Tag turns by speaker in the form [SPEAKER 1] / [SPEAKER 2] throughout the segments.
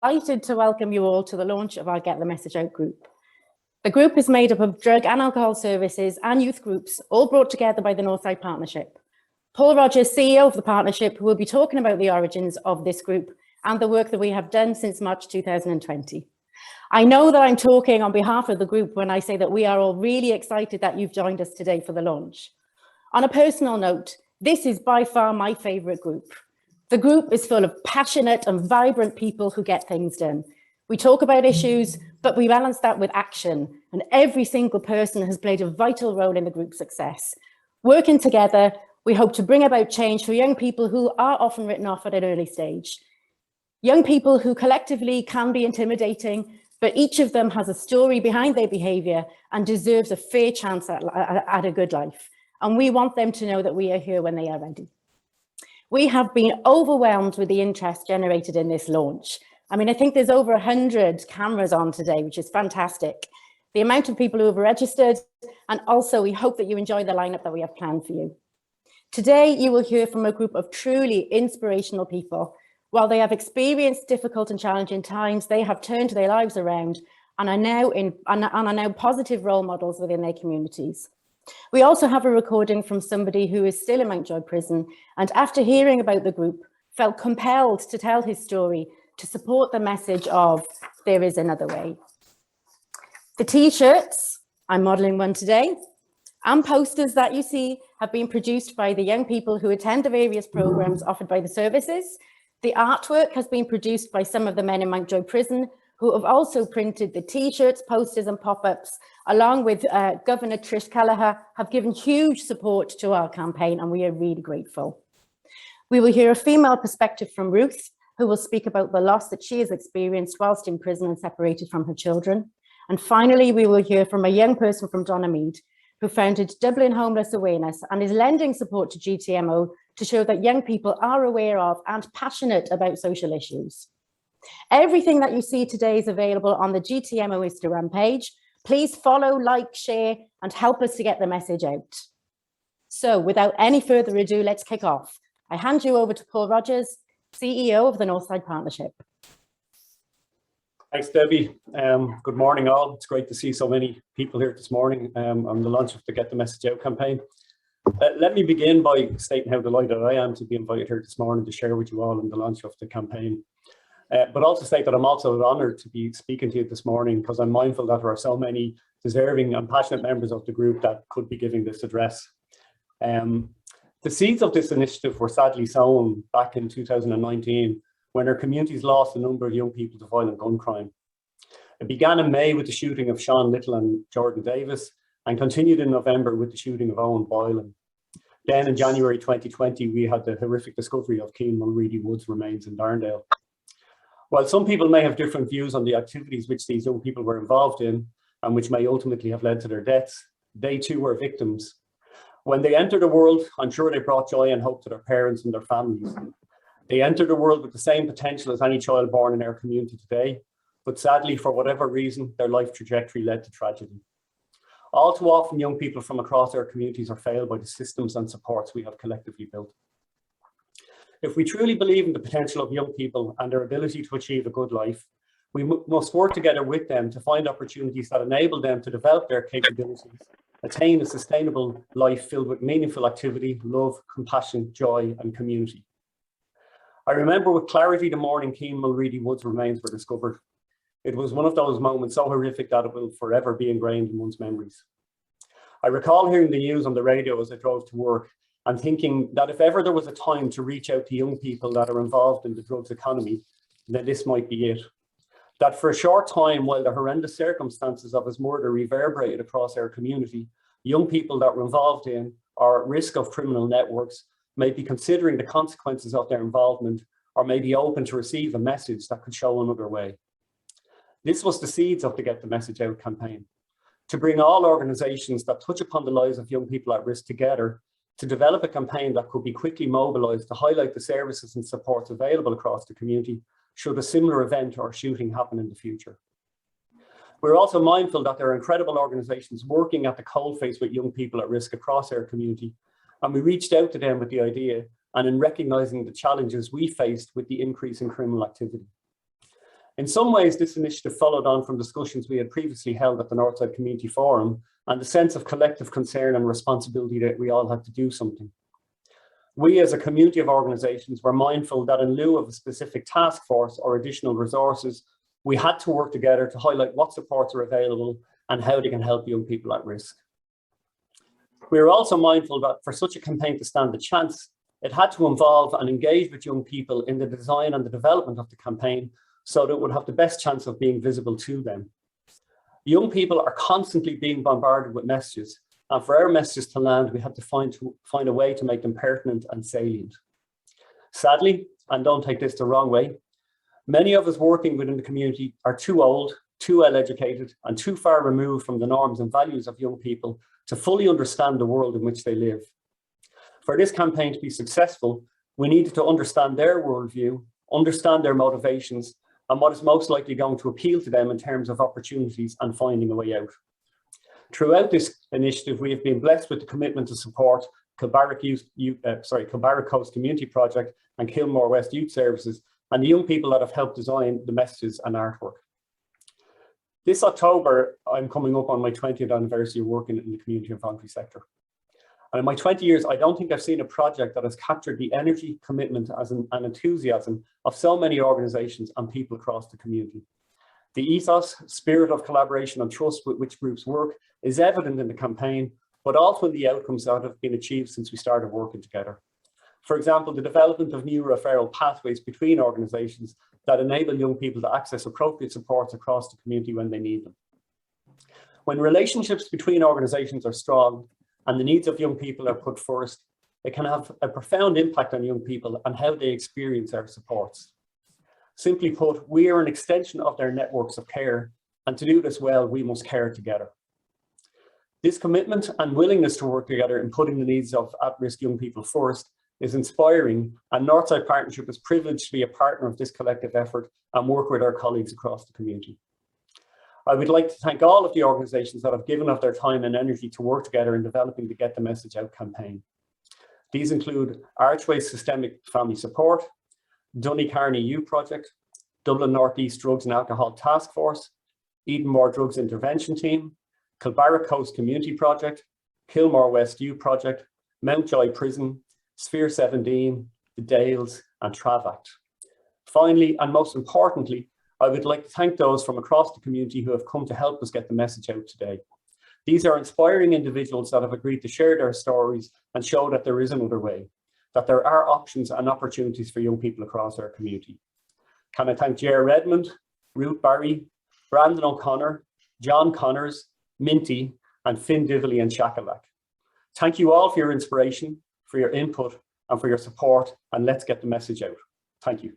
[SPEAKER 1] delighted to welcome you all to the launch of our Get the Message Out group. The group is made up of drug and alcohol services and youth groups, all brought together by the Northside Partnership. Paul Rogers, CEO of the partnership, will be talking about the origins of this group and the work that we have done since March 2020. I know that I'm talking on behalf of the group when I say that we are all really excited that you've joined us today for the launch. On a personal note, this is by far my favourite group. The group is full of passionate and vibrant people who get things done. We talk about issues, but we balance that with action, and every single person has played a vital role in the group's success. Working together, we hope to bring about change for young people who are often written off at an early stage. Young people who collectively can be intimidating, but each of them has a story behind their behaviour and deserves a fair chance at a good life. And we want them to know that we are here when they are ready. We have been overwhelmed with the interest generated in this launch. I mean, I think there's over 100 cameras on today, which is fantastic. The amount of people who have registered, and also we hope that you enjoy the lineup that we have planned for you. Today, you will hear from a group of truly inspirational people. While they have experienced difficult and challenging times, they have turned their lives around and are now positive role models within their communities. We also have a recording from somebody who is still in Mountjoy Prison, and after hearing about the group, felt compelled to tell his story to support the message of there is another way. The t-shirts, I'm modelling one today, and posters that you see have been produced by the young people who attend the various programmes offered by the services. The artwork has been produced by some of the men in Mountjoy Prison, who have also printed the t-shirts, posters and pop-ups, along with Governor Trish Kelleher, have given huge support to our campaign, and we are really grateful. We will hear a female perspective from Ruth, who will speak about the loss that she has experienced whilst in prison and separated from her children. And finally, we will hear from a young person from Donaghmede, who founded Dublin Homeless Awareness and is lending support to GTMO to show that young people are aware of and passionate about social issues. Everything that you see today is available on the GTMO Instagram page. Please follow, like, share, and help us to get the message out. So without any further ado, let's kick off. I hand you over to Paul Rogers, CEO of the Northside Partnership.
[SPEAKER 2] Thanks, Debbie. Good morning, all. It's great to see so many people here this morning on the launch of the Get the Message Out campaign. Let me begin by stating how delighted I am to be invited here this morning to share with you all on the launch of the campaign. But also state that I'm also honoured to be speaking to you this morning because I'm mindful that there are so many deserving and passionate members of the group that could be giving this address. The seeds of this initiative were sadly sown back in 2019 when our communities lost a number of young people to violent gun crime. It began in May with the shooting of Sean Little and Jordan Davis and continued in November with the shooting of Owen Boylan. Then in January 2020, we had the horrific discovery of Cian Mulready Wood's remains in Darndale. While some people may have different views on the activities which these young people were involved in and which may ultimately have led to their deaths, they too were victims. When they entered the world, I'm sure they brought joy and hope to their parents and their families. They entered the world with the same potential as any child born in our community today, but sadly, for whatever reason, their life trajectory led to tragedy. All too often, young people from across our communities are failed by the systems and supports we have collectively built. If we truly believe in the potential of young people and their ability to achieve a good life, we must work together with them to find opportunities that enable them to develop their capabilities, attain a sustainable life filled with meaningful activity, love, compassion, joy, and community. I remember with clarity the morning Cian Mulready Wood's remains were discovered. It was one of those moments so horrific that it will forever be ingrained in one's memories. I recall hearing the news on the radio as I drove to work and thinking that if ever there was a time to reach out to young people that are involved in the drugs economy, then this might be it. That for a short time, while the horrendous circumstances of his murder reverberated across our community, young people that were involved in or at risk of criminal networks may be considering the consequences of their involvement or may be open to receive a message that could show another way. This was the seeds of the Get the Message Out campaign, to bring all organisations that touch upon the lives of young people at risk together to develop a campaign that could be quickly mobilised to highlight the services and supports available across the community should a similar event or shooting happen in the future. We're also mindful that there are incredible organisations working at the coalface with young people at risk across our community, and we reached out to them with the idea and in recognising the challenges we faced with the increase in criminal activity. In some ways, this initiative followed on from discussions we had previously held at the Northside Community Forum and the sense of collective concern and responsibility that we all had to do something. We as a community of organisations were mindful that in lieu of a specific task force or additional resources, we had to work together to highlight what supports are available and how they can help young people at risk. We are also mindful that for such a campaign to stand a chance, it had to involve and engage with young people in the design and the development of the campaign so that it would have the best chance of being visible to them. Young people are constantly being bombarded with messages, and for our messages to land, we had to find a way to make them pertinent and salient. Sadly, and don't take this the wrong way, many of us working within the community are too old, too well educated, and too far removed from the norms and values of young people to fully understand the world in which they live. For this campaign to be successful, we needed to understand their worldview, understand their motivations, and what is most likely going to appeal to them in terms of opportunities and finding a way out. Throughout this initiative, we have been blessed with the commitment to support Kilbarrack Coast Community Project and Kilmore West Youth Services, and the young people that have helped design the messages and artwork. This October, I'm coming up on my 20th anniversary of working in the community and voluntary sector. And in my 20 years, I don't think I've seen a project that has captured the energy, commitment, and enthusiasm of so many organisations and people across the community. The ethos, spirit of collaboration and trust with which groups work is evident in the campaign, but also in the outcomes that have been achieved since we started working together. For example, the development of new referral pathways between organisations that enable young people to access appropriate supports across the community when they need them. When relationships between organisations are strong and the needs of young people are put first, it can have a profound impact on young people and how they experience our supports. Simply put, we are an extension of their networks of care, and to do this well, we must care together. This commitment and willingness to work together in putting the needs of at-risk young people first is inspiring, and Northside Partnership is privileged to be a partner of this collective effort and work with our colleagues across the community. I would like to thank all of the organisations that have given of their time and energy to work together in developing the Get the Message Out campaign. These include Archway Systemic Family Support, Dunny Carney Youth Project, Dublin North East Drugs and Alcohol Task Force, Edenmore Drugs Intervention Team, Kilbarrack Coast Community Project, Kilmore West Youth Project, Mountjoy Prison, Sphere 17, the Dales and Travact. Finally, and most importantly, I would like to thank those from across the community who have come to help us get the message out today. These are inspiring individuals that have agreed to share their stories and show that there is another way, that there are options and opportunities for young people across our community. Can I thank Ger Redmond, Ruth Barry, Brandon O'Connor, John Connors, Minty, and Finn Dively and Shakalak. Thank you all for your inspiration, for your input, and for your support, and let's get the message out. Thank you.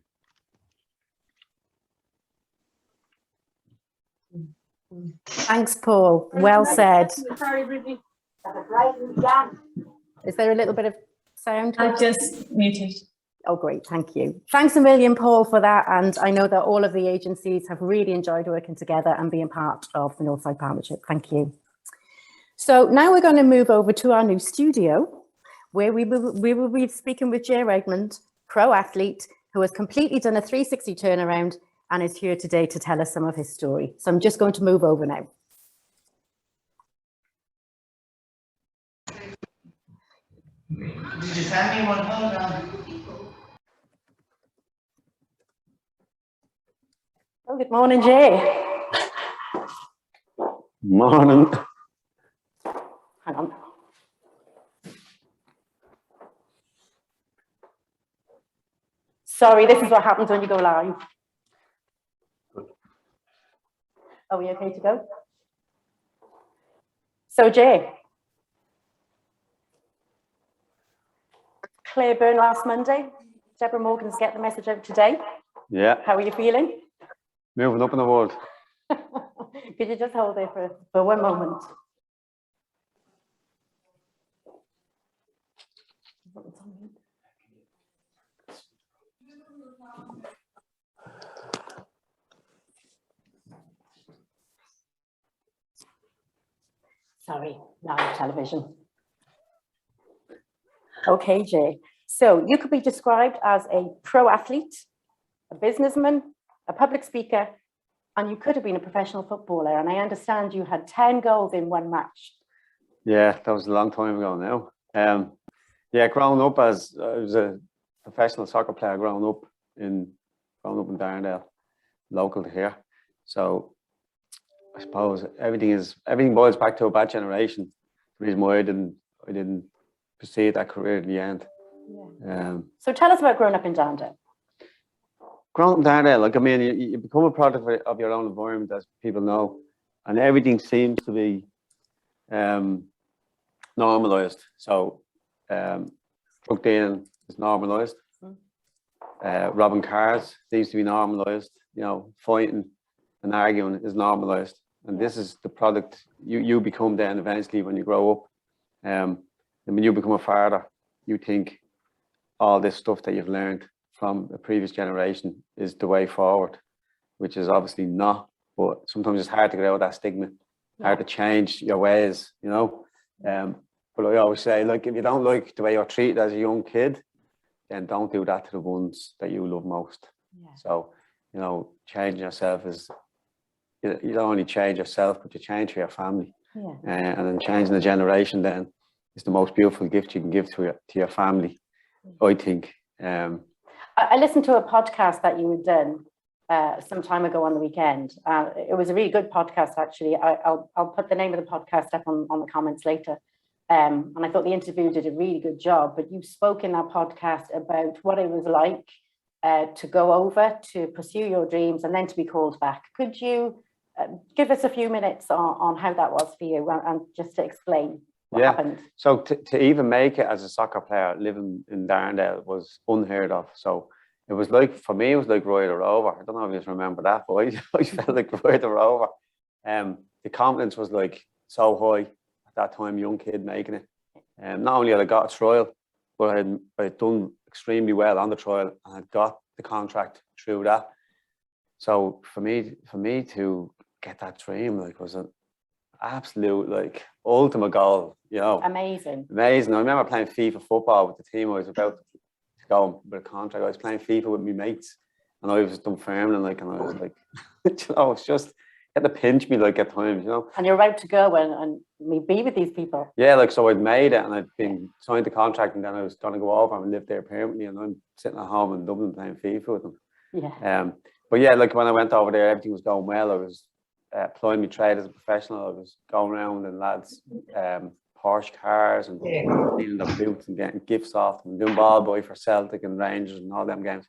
[SPEAKER 1] Thanks, Paul. Well said. Is there a little bit of sound?
[SPEAKER 3] I've just muted.
[SPEAKER 1] Oh, great. Thank you. Thanks a million, Paul, for that. And I know that all of the agencies have really enjoyed working together and being part of the Northside Partnership. Thank you. So now we're going to move over to our new studio, where we will be speaking with Ger Redmond, pro athlete, who has completely done a 360 turnaround and is here today to tell us some of his story. So I'm just going to move over now.
[SPEAKER 4] Did you send me one? Hold on.
[SPEAKER 1] Oh, good morning, Ger.
[SPEAKER 5] Morning.
[SPEAKER 1] Hang on. Sorry, this is what happens when you go live. Are we okay to go? So, Ger, Claiborne last Monday, Deborah Morgan's Get the Message Out today.
[SPEAKER 5] Yeah.
[SPEAKER 1] How are you feeling?
[SPEAKER 5] Moving up in the world.
[SPEAKER 1] Could you just hold there for one moment? Sorry, live television. Okay, Ger. So you could be described as a pro athlete, a businessman, a public speaker, and you could have been a professional footballer. And I understand you had 10 goals in one match.
[SPEAKER 5] Yeah, that was a long time ago now. Yeah, growing up I was a professional soccer player growing up in Darndale, local to here. So I suppose everything boils back to a bad generation. The reason why I didn't pursue that career in the end.
[SPEAKER 1] Yeah. So tell us about growing up in Darndale.
[SPEAKER 5] Growing up in Darndale, like, I mean, you become a product of your own environment, as people know, and everything seems to be normalized. So drug dealing is normalized. Robbing cars seems to be normalized. You know, fighting and arguing is normalized, and this is the product you become then eventually when you grow up. And when you become a father, you think all this stuff that you've learned from the previous generation is the way forward, which is obviously not. But sometimes it's hard to get out of that stigma, hard to change your ways, you know. But I always say, like, if you don't like the way you're treated as a young kid, then don't do that to the ones that you love most. Yeah. So, you know, changing yourself is, you don't only change yourself, but you change for your family. Yeah. And then changing the generation then is the most beautiful gift you can give to your family, I think.
[SPEAKER 1] I listened to a podcast that you had done some time ago on the weekend. It was a really good podcast, actually. I'll put the name of the podcast up on the comments later. And I thought the interview did a really good job, but you spoke in that podcast about what it was like to go over, to pursue your dreams, and then to be called back. Could you give us a few minutes on how that was for you, and just to explain what happened?
[SPEAKER 5] So to even make it as a soccer player living in Darndale was unheard of. So it was like, for me, it was like Roy the Rover. I don't know if you remember that, but I felt like Roy the Rover. The confidence was like so high at that time, young kid making it. Not only had I got a trial, but I had done extremely well on the trial, and I got the contract through that. So for me to get that dream, like, was an absolute, like, ultimate goal, you know.
[SPEAKER 1] Amazing.
[SPEAKER 5] I remember playing FIFA football with the team I was about to go with a contract. I was playing FIFA with my mates, and I was Dunfermline, like, and I was like, you know, it's just, you had to pinch me, like, at times, you know.
[SPEAKER 1] And you're about to go and be with these people.
[SPEAKER 5] Yeah, like, so I'd made it, and I'd been signed the contract, and then I was going to go over and live there permanently, and I'm sitting at home in Dublin playing FIFA with them.
[SPEAKER 1] Yeah.
[SPEAKER 5] But yeah, like, when I went over there, everything was going well. I was applying my trade as a professional. I was going around in lads' Porsche cars and cleaning their boots and getting gifts off them, and doing ball boy for Celtic and Rangers and all them games.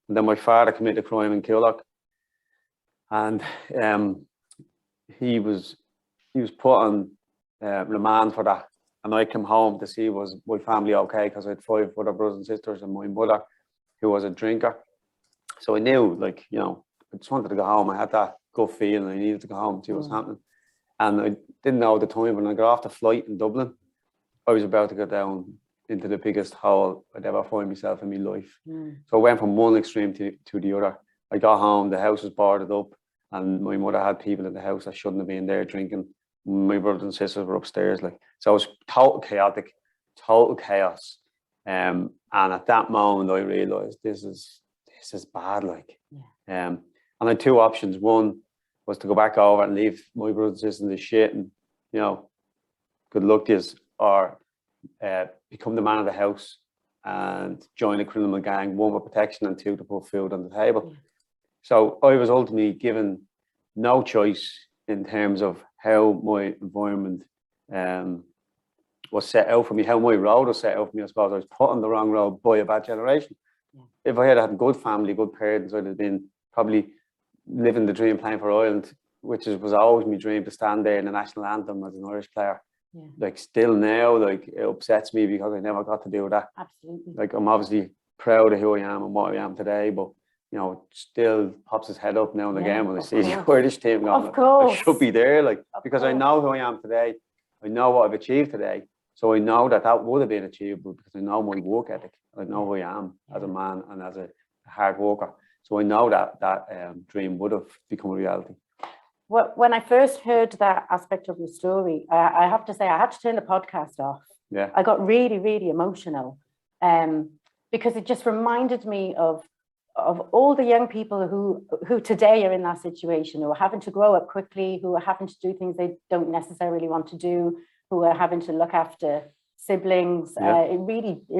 [SPEAKER 5] And then my father committed a crime in Killock, and he was put on remand for that. And I came home to see, was my family okay, because I had 5 other brothers and sisters and my mother, who was a drinker. So I knew, like, you know, I just wanted to go home. I had that gut feeling I needed to go home and see what was happening. And I didn't know at the time, when I got off the flight in Dublin, I was about to go down into the biggest hole I'd ever find myself in my life. So I went from one extreme to the other. I got home, the house was boarded up, and my mother had people in the house that shouldn't have been there drinking. My brothers and sisters were upstairs, like, so it was total chaotic, total chaos. And at that moment, I realised this is bad, like. And I had 2 options. One was to go back over and leave my brothers and sisters in the shit, and, you know, good luck to us, or become the man of the house and join a criminal gang, 1 for protection and 2 to put food on the table. So I was ultimately given no choice in terms of how my environment was set out for me, how my road was set out for me. I suppose I was put on the wrong road by a bad generation. If I had had a good family, good parents, I'd have been probably living the dream, playing for Ireland, which was always my dream, to stand there in the national anthem as an Irish player. Like, still now, like, it upsets me because I never got to do that.
[SPEAKER 1] Absolutely.
[SPEAKER 5] Like, I'm obviously proud of who I am and what I am today, but, you know, it still pops his head up now and again when I see the Irish team going,
[SPEAKER 1] of course,
[SPEAKER 5] I should be there, like, because I know who I am today. I know what I've achieved today. So I know that would have been achievable because I know my work ethic. I know who I am as a man and as a hard worker. So I know that dream would have become a reality.
[SPEAKER 1] Well, when I first heard that aspect of your story, I have to say I had to turn the podcast off.
[SPEAKER 5] Yeah.
[SPEAKER 1] I got really, really emotional because it just reminded me of of all the young people who today are in that situation, who are having to grow up quickly, who are having to do things they don't necessarily want to do, who are having to look after siblings. It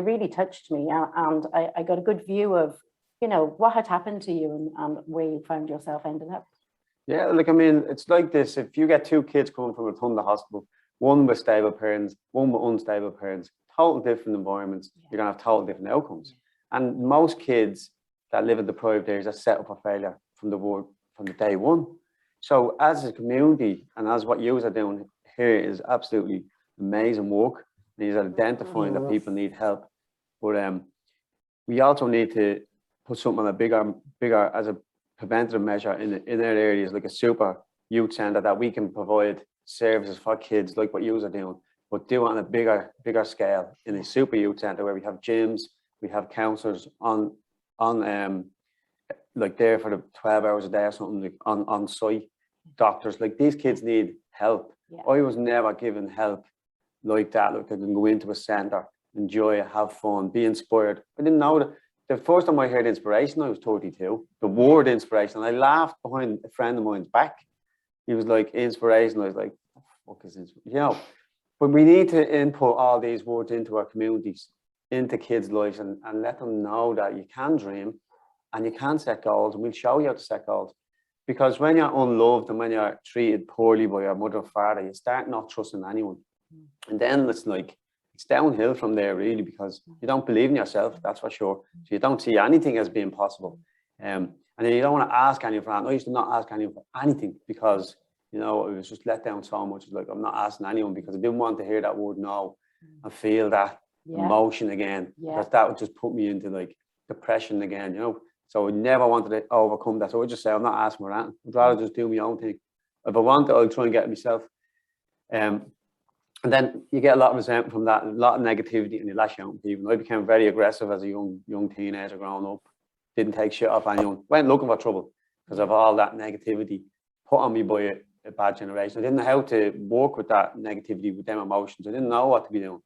[SPEAKER 1] really touched me, and I got a good view of, you know, what had happened to you and where you found yourself ending up. Yeah,
[SPEAKER 5] like, I mean, it's like this: if you get two kids coming from a Rotunda hospital, one with stable parents, one with unstable parents, total different environments, you're gonna have total different outcomes. And most kids that live in deprived areas are set up for failure from the day one. So as a community, and as what you are doing here is absolutely amazing work. These are identifying that people need help, but we also need to put something on a bigger as a preventative measure in our areas, like a super youth centre, that we can provide services for kids like what you are doing, but do it on a bigger scale in a super youth centre where we have gyms, we have counsellors on like there for the 12 hours a day or something, like on site, doctors. Like, these kids need help. I was never given help like that. Like, they can go into a centre, enjoy it, have fun, be inspired. I didn't know that. The first time I heard inspiration, I was 32. The word inspiration, I laughed behind a friend of mine's back. He was like, inspiration. I was like, what the fuck is this? You know, but we need to input all these words into our communities, into kids' lives, and let them know that you can dream and you can set goals, and we'll show you how to set goals. Because when you're unloved and when you're treated poorly by your mother or father, you start not trusting anyone. And then it's like, it's downhill from there, really, because you don't believe in yourself, that's for sure. So you don't see anything as being possible. And then you don't want to ask anyone for that. I used to not ask anyone for anything because, you know, it was just let down so much. It's like, I'm not asking anyone because I didn't want to hear that word no and feel that emotion again, because that would just put me into like depression again, you know. So I never wanted to overcome that. So I just say, I'm not asking for that. I'd rather just do my own thing. If I want it, I'll try and get it myself. And then you get a lot of resentment from that, a lot of negativity, and you lash out on people. I became very aggressive as a young teenager growing up. Didn't take shit off anyone. Went looking for trouble because of all that negativity put on me by a bad generation. I didn't know how to work with that negativity, with them emotions. I didn't know what to be doing.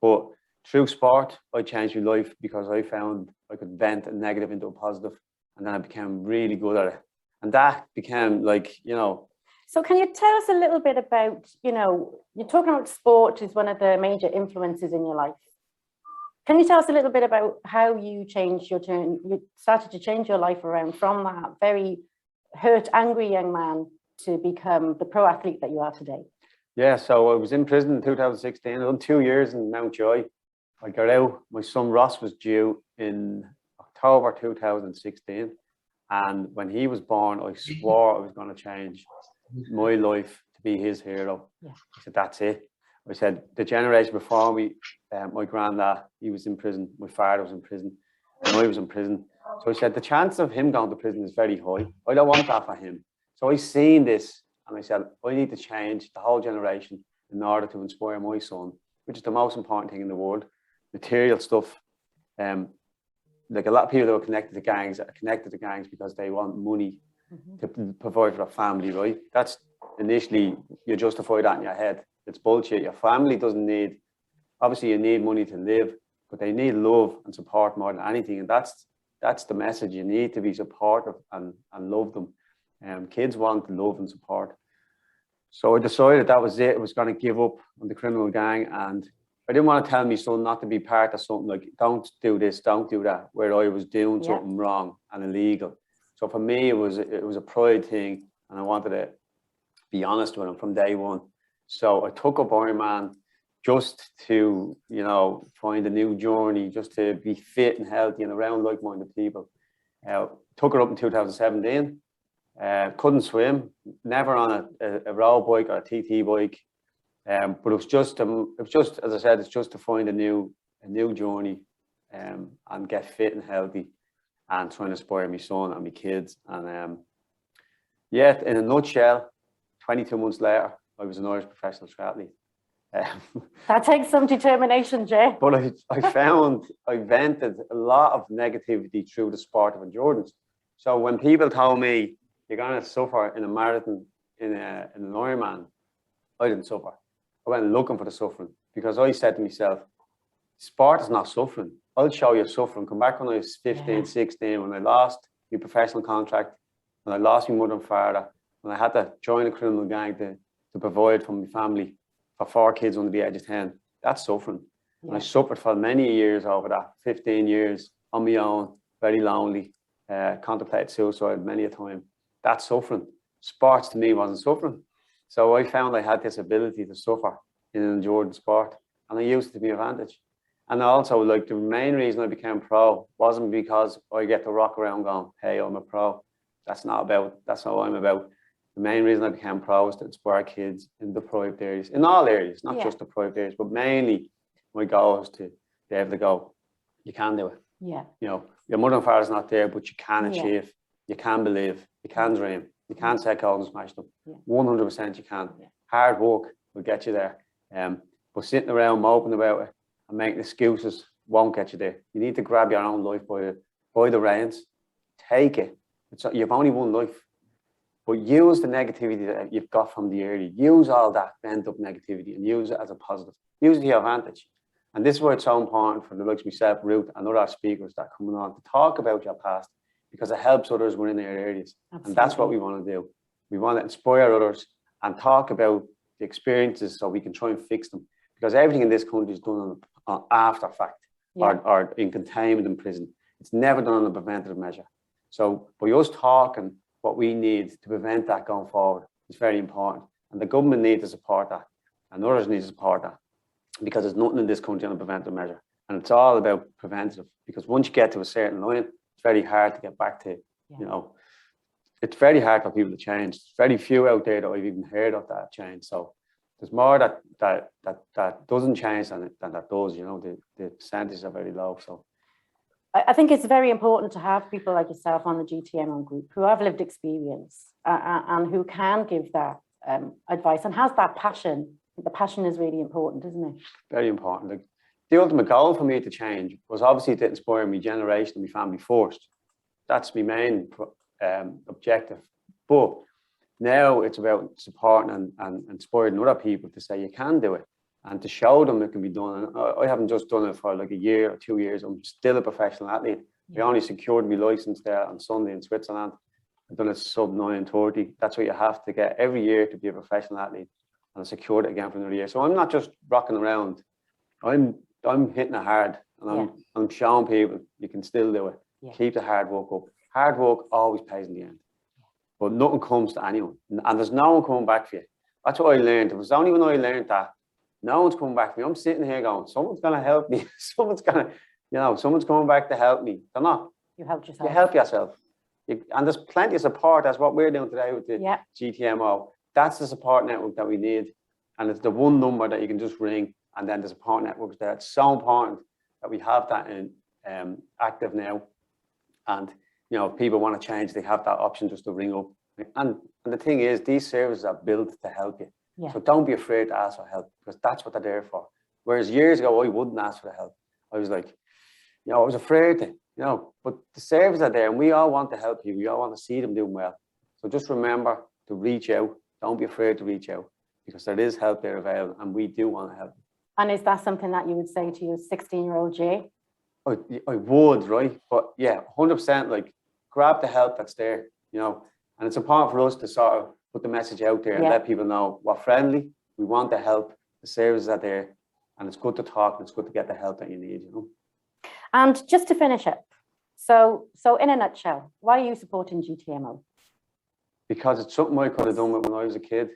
[SPEAKER 5] But through sport, I changed my life because I found I could vent a negative into a positive, and then I became really good at it. And that became like, you know.
[SPEAKER 1] So can you tell us a little bit about, you know, you're talking about sport is one of the major influences in your life. Can you tell us a little bit about how you changed you started to change your life around from that very hurt, angry young man to become the pro athlete that you are today?
[SPEAKER 5] Yeah, so I was in prison in 2016. I done 2 years in Mountjoy. I got out. My son Ross was due in October 2016. And when he was born, I swore I was going to change my life to be his hero. I said, that's it. I said, the generation before me, my granddad, he was in prison. My father was in prison. And I was in prison. So I said, the chance of him going to prison is very high. I don't want that for him. So I seen this and I said, I need to change the whole generation in order to inspire my son, which is the most important thing in the world. Material stuff. Like a lot of people that are connected to gangs because they want money to provide for their family, right? That's initially, you justify that in your head. It's bullshit. Your family doesn't need, obviously you need money to live, but they need love and support more than anything. And that's the message. You need to be supportive and love them. Kids want love and support. So I decided that was it. I was going to give up on the criminal gang, and I didn't want to tell my son not to be part of something like, don't do this, don't do that, where I was doing something wrong and illegal. So for me, it was a pride thing, and I wanted to be honest with him from day one. So I took up Ironman just to, you know, find a new journey, just to be fit and healthy and around like-minded people. Took it up in 2017. Couldn't swim, never on a road bike or a TT bike. But it was just, as I said, it's just to find a new journey and get fit and healthy and trying to inspire my son and my kids. And yeah, in a nutshell, 22 months later, I was an Irish professional triathlete.
[SPEAKER 1] That takes some determination, Ger.
[SPEAKER 5] But I vented a lot of negativity through the sport of endurance. So when people told me, you're going to suffer in a marathon, in an Ironman, I didn't suffer. I went looking for the suffering because I said to myself, sport is not suffering. I'll show you suffering. Come back when I was 15, 16, when I lost my professional contract, when I lost my mother and father, when I had to join a criminal gang to provide for my family, for 4 kids under the age of 10. That's suffering. And I suffered for many years over that, 15 years on my own, very lonely, contemplated suicide many a time. That's suffering. Sports to me wasn't suffering. So I found I had this ability to suffer in an enduring sport, and I used it to my advantage. And also, like, the main reason I became pro wasn't because I get to rock around going, hey, I'm a pro. That's not what I'm about. The main reason I became pro is to inspire kids in deprived areas, in all areas, not just deprived areas, but mainly my goal was to be able to go, you can do it.
[SPEAKER 1] Yeah.
[SPEAKER 5] You know, your mother and father's not there, but you can achieve, you can believe, you can dream, you can set goals and smash them. 100% you can. Hard work will get you there. But sitting around moping about it and making excuses won't get you there. You need to grab your own life by the reins. Take it. You've only one life. But use the negativity that you've got from the area. Use all that bent up negativity and use it as a positive. Use it to your advantage. And this is why it's so important for the likes of myself, Ruth, and other speakers that are coming on to talk about your past, because it helps others within their areas. Absolutely. And that's what we want to do. We want to inspire others and talk about the experiences so we can try and fix them. Because everything in this country is done on after fact or in containment in prison. It's never done on a preventative measure. So by us talking what we need to prevent that going forward is very important. And the government needs to support that. And others need to support that. Because there's nothing in this country on a preventative measure. And it's all about preventative. Because once you get to a certain line, it's very hard to get back to, you know, it's very hard for people to change. There's very few out there that I've even heard of that change. So there's more that doesn't change than that does, you know, the percentages are very low. So
[SPEAKER 1] I think it's very important to have people like yourself on the GTMO group who have lived experience and who can give that advice and has that passion. The passion is really important, isn't it? Very
[SPEAKER 5] important. Like, the ultimate goal for me to change was obviously to inspire my generation and my family first. That's my main objective. But now it's about supporting and inspiring other people to say you can do it and to show them it can be done. And I haven't just done it for like a year or 2 years. I'm still a professional athlete. I only secured my license there on Sunday in Switzerland. I've done it sub 9:30. That's what you have to get every year to be a professional athlete. And I secured it again for another year. So I'm not just rocking around. I'm hitting it hard, and I'm showing people you can still do it. Keep the hard work up. Hard work always pays in the end. But nothing comes to anyone, and there's no one coming back for you. That's what I learned. It was only when I learned that no one's coming back for me. I'm sitting here going, someone's going to help me. Someone's coming back to help me. They're not.
[SPEAKER 1] You helped yourself.
[SPEAKER 5] You help yourself. And there's plenty of support. That's what we're doing today with the GTMO. That's the support network that we need. And it's the one number that you can just ring, and then the support network is there. It's so important that we have that in active now. And, you know, if people want to change, they have that option just to ring up. And the thing is, these services are built to help you. So don't be afraid to ask for help, because that's what they're there for. Whereas years ago, I wouldn't ask for the help. I was like, you know, I was afraid to, you know, but the services are there, and we all want to help you. We all want to see them doing well. So just remember to reach out. Don't be afraid to reach out, because there is help there available, and we do want to help.
[SPEAKER 1] And is that something that you would say to your 16-year-old Jay?
[SPEAKER 5] I would, right? But yeah, 100%, like, grab the help that's there, you know. And it's important for us to sort of put the message out there and let people know we're friendly, we want the help, the services are there, and it's good to talk, and it's good to get the help that you need, you know.
[SPEAKER 1] And just to finish up, so in a nutshell, why are you supporting GTMO?
[SPEAKER 5] Because it's something I could have done when I was a kid.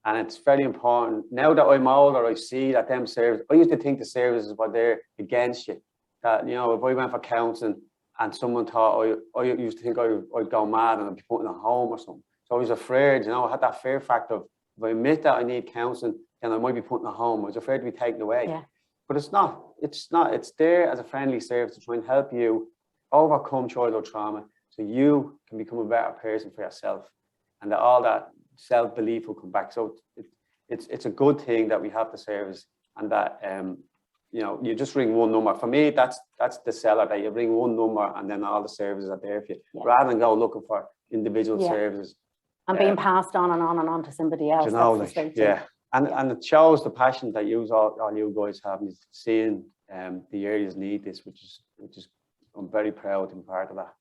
[SPEAKER 5] And it's very important. Now that I'm older, I see that them services, I used to think the services were there against you. That, you know, if I went for counselling and someone thought, I used to think I'd go mad and I'd be put in a home or something. So I was afraid, you know, I had that fear factor of, if I admit that I need counselling, then I might be put in a home. I was afraid to be taken away. Yeah. But it's not. It's there as a friendly service to try and help you overcome childhood trauma so you can become a better person for yourself. And that all that self-belief will come back. So it's a good thing that we have the service, and that you know, you just ring one number. For me, that's the seller, that you ring one number and then all the services are there for you, rather than go looking for individual services.
[SPEAKER 1] And being passed on and on and on to somebody else.
[SPEAKER 5] You know, like, and it shows the passion that all you guys have, and seeing the areas need this, which is I'm very proud to be part of that.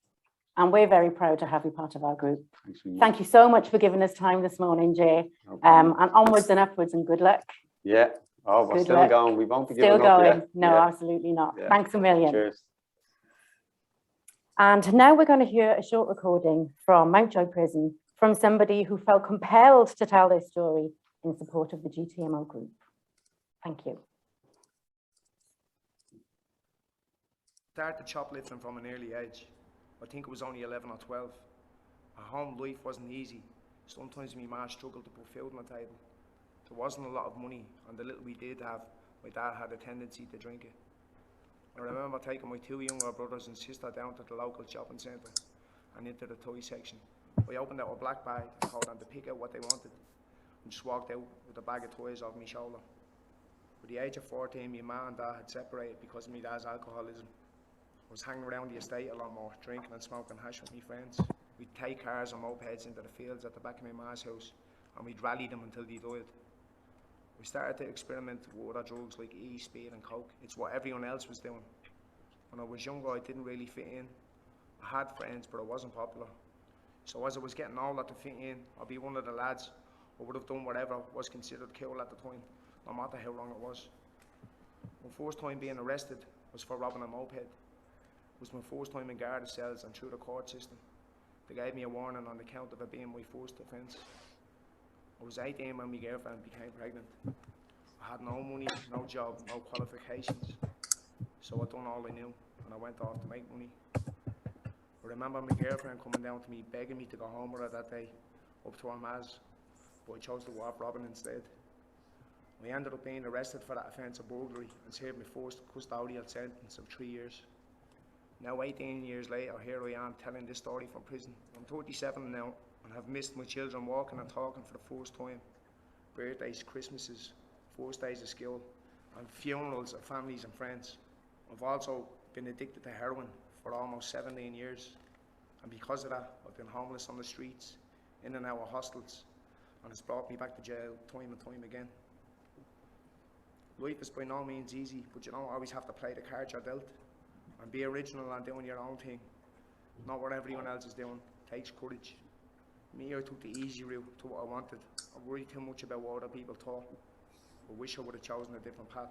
[SPEAKER 1] And we're very proud to have you part of our group.
[SPEAKER 5] Thanks for you.
[SPEAKER 1] Thank you so much for giving us time this morning, Ger.
[SPEAKER 5] No problem.
[SPEAKER 1] And onwards and upwards, and good luck.
[SPEAKER 5] Yeah. Oh, we're
[SPEAKER 1] Good
[SPEAKER 5] still
[SPEAKER 1] luck.
[SPEAKER 5] going. We won't be
[SPEAKER 1] Still
[SPEAKER 5] giving up
[SPEAKER 1] going.
[SPEAKER 5] yet.
[SPEAKER 1] No,
[SPEAKER 5] Yeah.
[SPEAKER 1] absolutely not.
[SPEAKER 5] Yeah.
[SPEAKER 1] Thanks a million.
[SPEAKER 5] Cheers.
[SPEAKER 1] And now we're going to hear a short recording from Mountjoy Prison from somebody who felt compelled to tell their story in support of the GTMO group. Thank you.
[SPEAKER 3] Started shoplifting from an early age. I think it was only 11 or 12. My home life wasn't easy. Sometimes my ma struggled to put food on the table. There wasn't a lot of money, and the little we did have, my dad had a tendency to drink it. I remember taking my 2 younger brothers and sister down to the local shopping centre and into the toy section. I opened out a black bag and told them to pick out what they wanted, and just walked out with a bag of toys off my shoulder. At the age of 14, my ma and dad had separated because of my dad's alcoholism. I was hanging around the estate a lot more, drinking and smoking hash with my friends. We'd take cars and mopeds into the fields at the back of my ma's house, and we'd rally them until they died. We started to experiment with other drugs like E, speed and coke. It's what everyone else was doing. When I was younger, I didn't really fit in. I had friends, but I wasn't popular. So as I was getting older to fit in, I'd be one of the lads who would have done whatever was considered cool at the time, no matter how wrong it was. My first time being arrested was for robbing a moped. It was my first time in guard cells and through the court system. They gave me a warning on account of it being my first offence. I was 18 when my girlfriend became pregnant. I had no money, no job, no qualifications. So I done all I knew, and I went off to make money. I remember my girlfriend coming down to me, begging me to go home with her that day, up to her ma's, but I chose to go off robbing instead. I ended up being arrested for that offence of burglary and served my first custodial sentence of 3 years. Now 18 years later, here I am telling this story from prison. I'm 37 now and have missed my children walking and talking for the first time. Birthdays, Christmases, first days of school, and funerals of families and friends. I've also been addicted to heroin for almost 17 years. And because of that, I've been homeless on the streets, in and out of hostels, and it's brought me back to jail time and time again. Life is by no means easy, but you don't always have to play the cards you're dealt. And be original and doing your own thing, not what everyone else is doing. Takes courage. Me, I took the easy route to what I wanted. I worried too much about what other people thought. I wish I would have chosen a different path.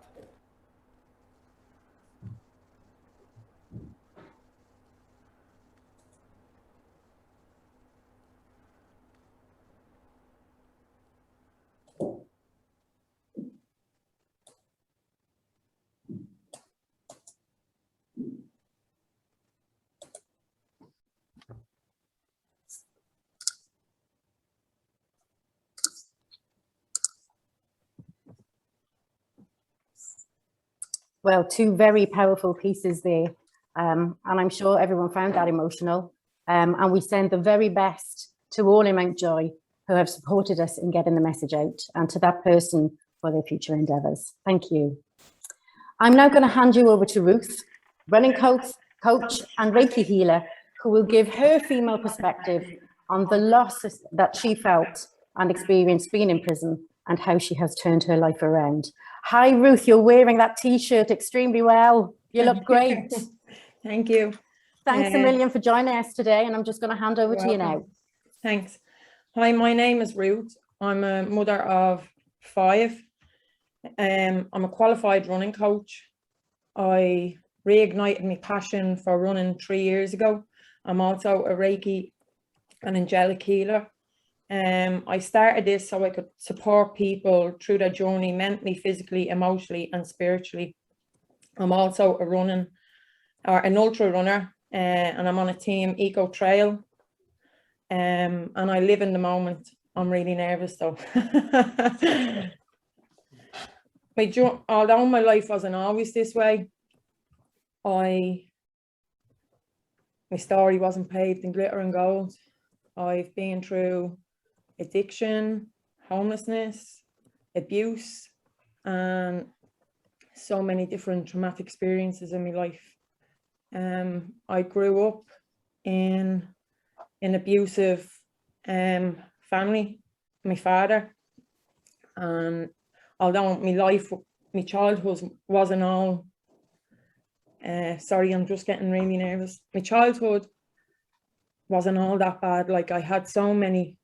[SPEAKER 1] Well, two very powerful pieces there. And I'm sure everyone found that emotional. And we send the very best to all in Mountjoy who have supported us in getting the message out, and to that person for their future endeavours. Thank you. I'm now going to hand you over to Ruth, running coach and Reiki healer, who will give her female perspective on the loss that she felt and experienced being in prison and how she has turned her life around. Hi, Ruth, you're wearing that T-shirt extremely well. You look great.
[SPEAKER 6] Thank you.
[SPEAKER 1] Thanks a million for joining us today, and I'm just going to hand over to you now.
[SPEAKER 6] Thanks. Hi, my name is Ruth. I'm a mother of 5. I'm a qualified running coach. I reignited my passion for running 3 years ago. I'm also a Reiki and angelic healer. I started this so I could support people through their journey mentally, physically, emotionally, and spiritually. I'm also an ultra runner, and I'm on a team Eco Trail. And I live in the moment. I'm really nervous though. Although my life wasn't always this way, my story wasn't paved in glitter and gold. I've been through addiction, homelessness, abuse, and so many different traumatic experiences in my life. I grew up in an abusive family, my father, and although my childhood wasn't all Sorry, I'm just getting really nervous. My childhood wasn't all that bad. Like, I had so many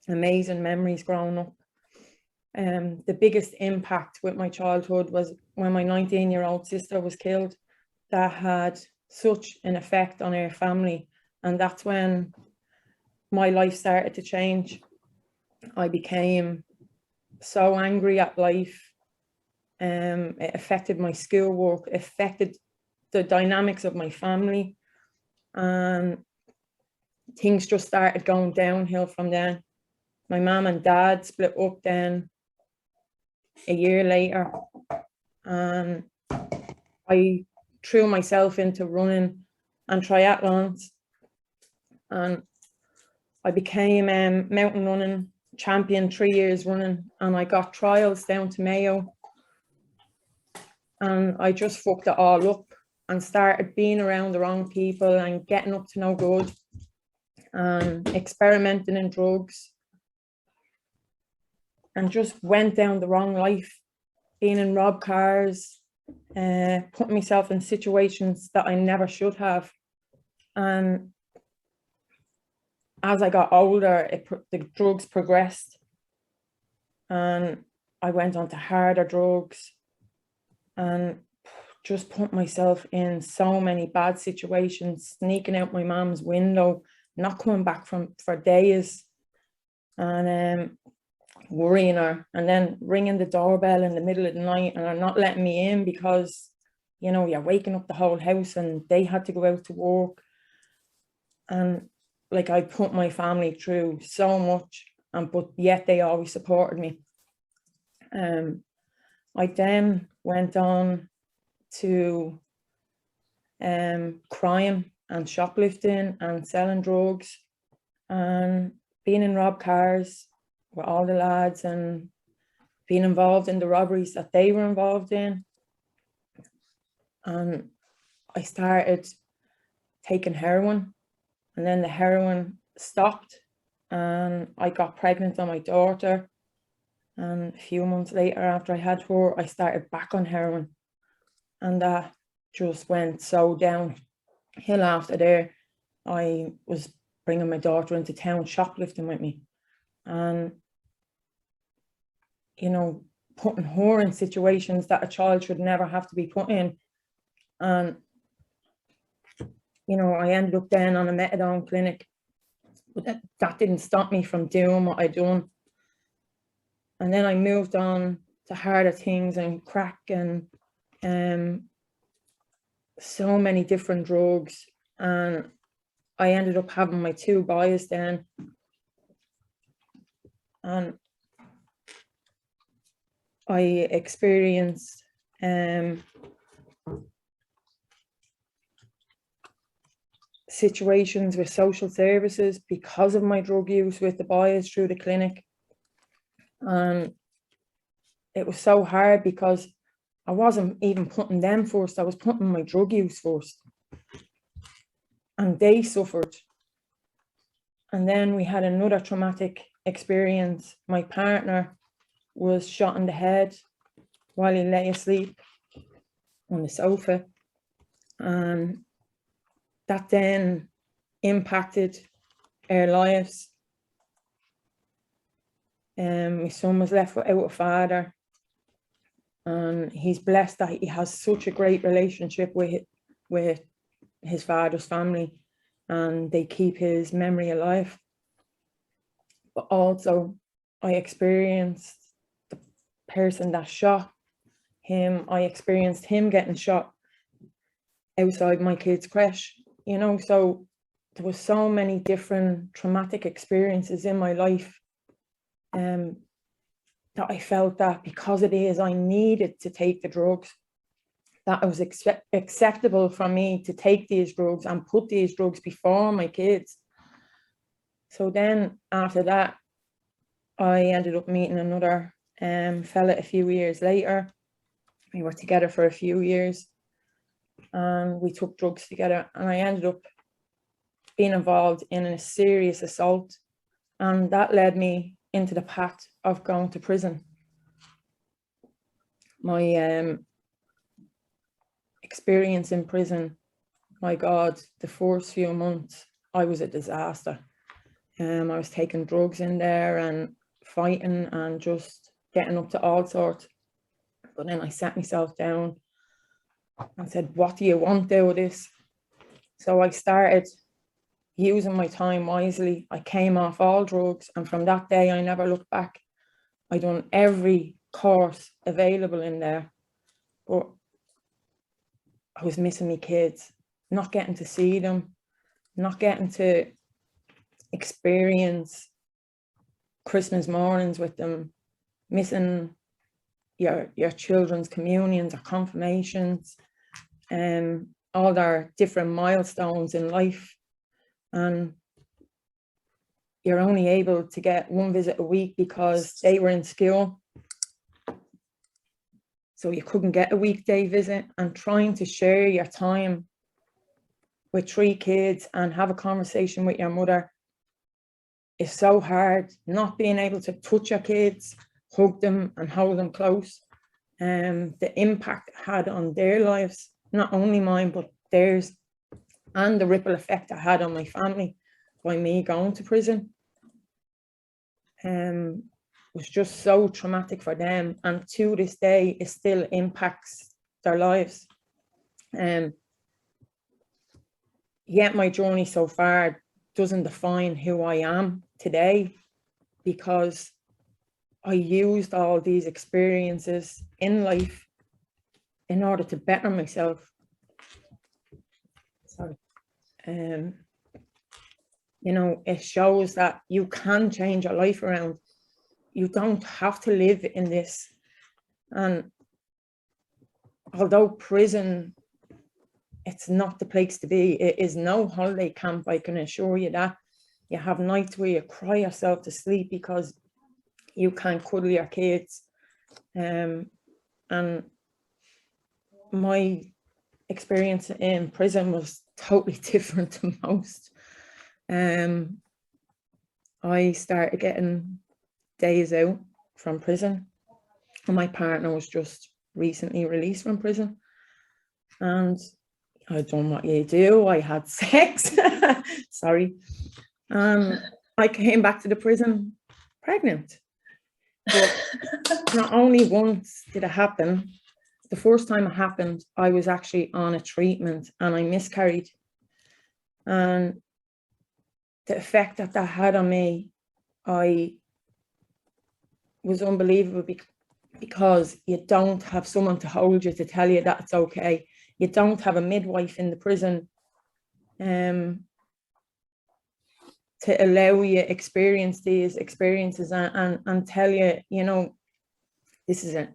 [SPEAKER 6] amazing memories growing up. The biggest impact with my childhood was when my 19-year-old sister was killed. That had such an effect on our family, and that's when my life started to change. I became so angry at life. It affected my schoolwork, it affected the dynamics of my family, and things just started going downhill from then. My mum and dad split up then a year later, and I threw myself into running and triathlons, and I became mountain running champion 3 years running, and I got trials down to Mayo, and I just fucked it all up and started being around the wrong people and getting up to no good and experimenting in drugs, and just went down the wrong life, being in robbed cars, putting myself in situations that I never should have. And as I got older, the drugs progressed, and I went on to harder drugs and just put myself in so many bad situations, sneaking out my mom's window, not coming back for days, and worrying her, and then ringing the doorbell in the middle of the night and her not letting me in because, you know, you're waking up the whole house, and they had to go out to work. And like, I put my family through so much, but yet they always supported me. I then went on to crime and shoplifting and selling drugs and being in robbed cars with all the lads and being involved in the robberies that they were involved in. And I started taking heroin, and then the heroin stopped, and I got pregnant on my daughter. And a few months later, after I had her, I started back on heroin, and that just went so downhill after there. I was bringing my daughter into town shoplifting with me, and, you know, putting her in situations that a child should never have to be put in. And, you know, I ended up then on a methadone clinic, but that didn't stop me from doing what I'd done. And then I moved on to harder things and crack and so many different drugs. And I ended up having my 2 boys then. And I experienced situations with social services because of my drug use with the boys through the clinic. And it was so hard because I wasn't even putting them first, I was putting my drug use first. And they suffered. And then we had another traumatic experience. My partner was shot in the head while he lay asleep on the sofa. And that then impacted our lives. My son was left without a father, and he's blessed that he has such a great relationship with his father's family, and they keep his memory alive. But also, I experienced the person that shot him, I experienced him getting shot outside my kids' creche, you know, so there was so many different traumatic experiences in my life. That I felt that because it is, I needed to take the drugs, that it was acceptable for me to take these drugs and put these drugs before my kids. So then after that, I ended up meeting another fella a few years later. We were together for a few years and we took drugs together, and I ended up being involved in a serious assault, and that led me into the path of going to prison. My experience in prison, my God, the first few months, I was a disaster. I was taking drugs in there and fighting and just getting up to all sorts. But then I sat myself down and said, what do you want out of this? So I started using my time wisely. I came off all drugs, and from that day, I never looked back. I done every course available in there, but I was missing my kids, not getting to see them, not getting to experience Christmas mornings with them, missing your children's communions or confirmations, all their different milestones in life. And you're only able to get one visit a week because they were in school. So you couldn't get a weekday visit, and trying to share your time with 3 kids and have a conversation with your mother is so hard. Not being able to touch your kids, hug them and hold them close. The impact it had on their lives, not only mine, but theirs, and the ripple effect it had on my family by me going to prison. Was just so traumatic for them, and to this day it still impacts their lives. Yet my journey so far doesn't define who I am today, because I used all these experiences in life in order to better myself. Sorry. You know, it shows that you can change your life around. You don't have to live in this. And although prison, it's not the place to be, it is no holiday camp, I can assure you that. You have nights where you cry yourself to sleep because you can't cuddle your kids. And my experience in prison was totally different to most. I started getting days out from prison, and my partner was just recently released from prison, and I done what you do. I had sex. Sorry. I came back to the prison pregnant. But not only once did it happen, the first time it happened, I was actually on a treatment and I miscarried. And the effect that that had on me, was unbelievable, because you don't have someone to hold you to tell you that it's okay. You don't have a midwife in the prison to allow you experience these experiences and tell you, you know, this is it.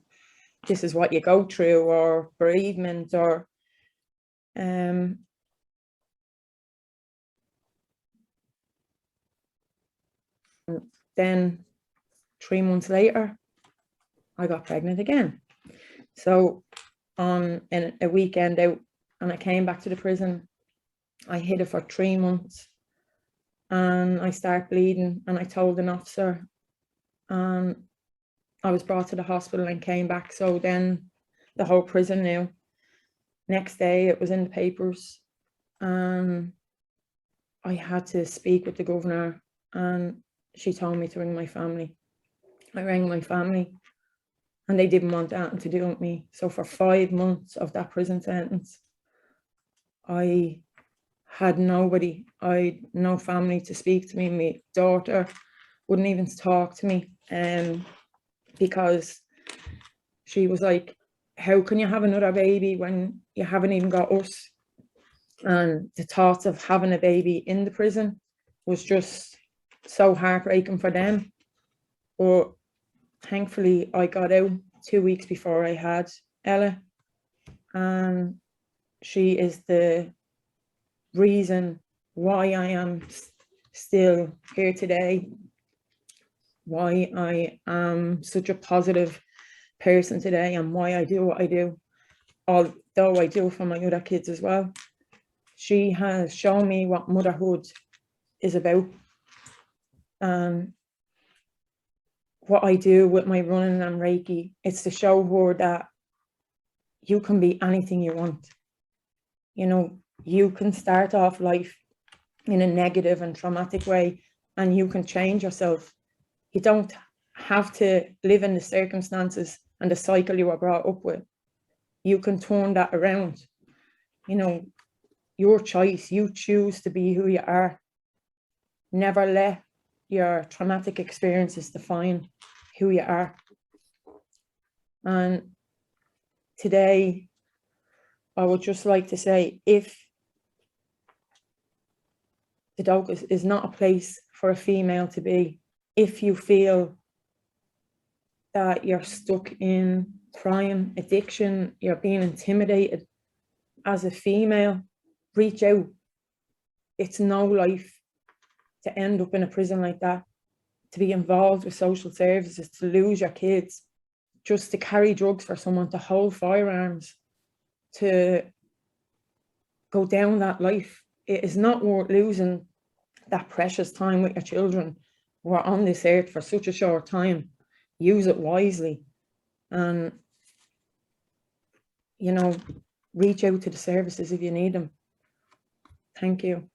[SPEAKER 6] This is what you go through, or bereavement, or then 3 months later, I got pregnant again. So on a weekend out, and I came back to the prison, I hid it for 3 months, and I started bleeding, and I told an officer, and I was brought to the hospital and came back. So then the whole prison knew. Next day it was in the papers, and I had to speak with the governor, and she told me to ring my family. I rang my family, and they didn't want anything to do with me. So for 5 months of that prison sentence, I had nobody. I had no family to speak to me. My daughter wouldn't even talk to me, because she was like, how can you have another baby when you haven't even got us? And the thoughts of having a baby in the prison was just so heartbreaking for them. But thankfully I got out 2 weeks before I had Ella, and she is the reason why I am still here today, why I am such a positive person today, and why I do what I do, although I do for my other kids as well. She has shown me what motherhood is about, and what I do with my running and Reiki, it's to show her that you can be anything you want. you know, you can start off life in a negative and traumatic way, and you can change yourself. You don't have to live in the circumstances and the cycle you were brought up with. You can turn that around. You know, your choice, you choose to be who you are. Never let your traumatic experiences define who you are. And today, I would just like to say, if the Dochas is not a place for a female to be, if you feel that you're stuck in crime, addiction, you're being intimidated as a female, reach out. It's no life to end up in a prison like that, to be involved with social services, to lose your kids, just to carry drugs for someone, to hold firearms, to go down that life. It is not worth losing that precious time with your children. We're on this earth for such a short time. Use it wisely, and, you know, reach out to the services if you need them. Thank you.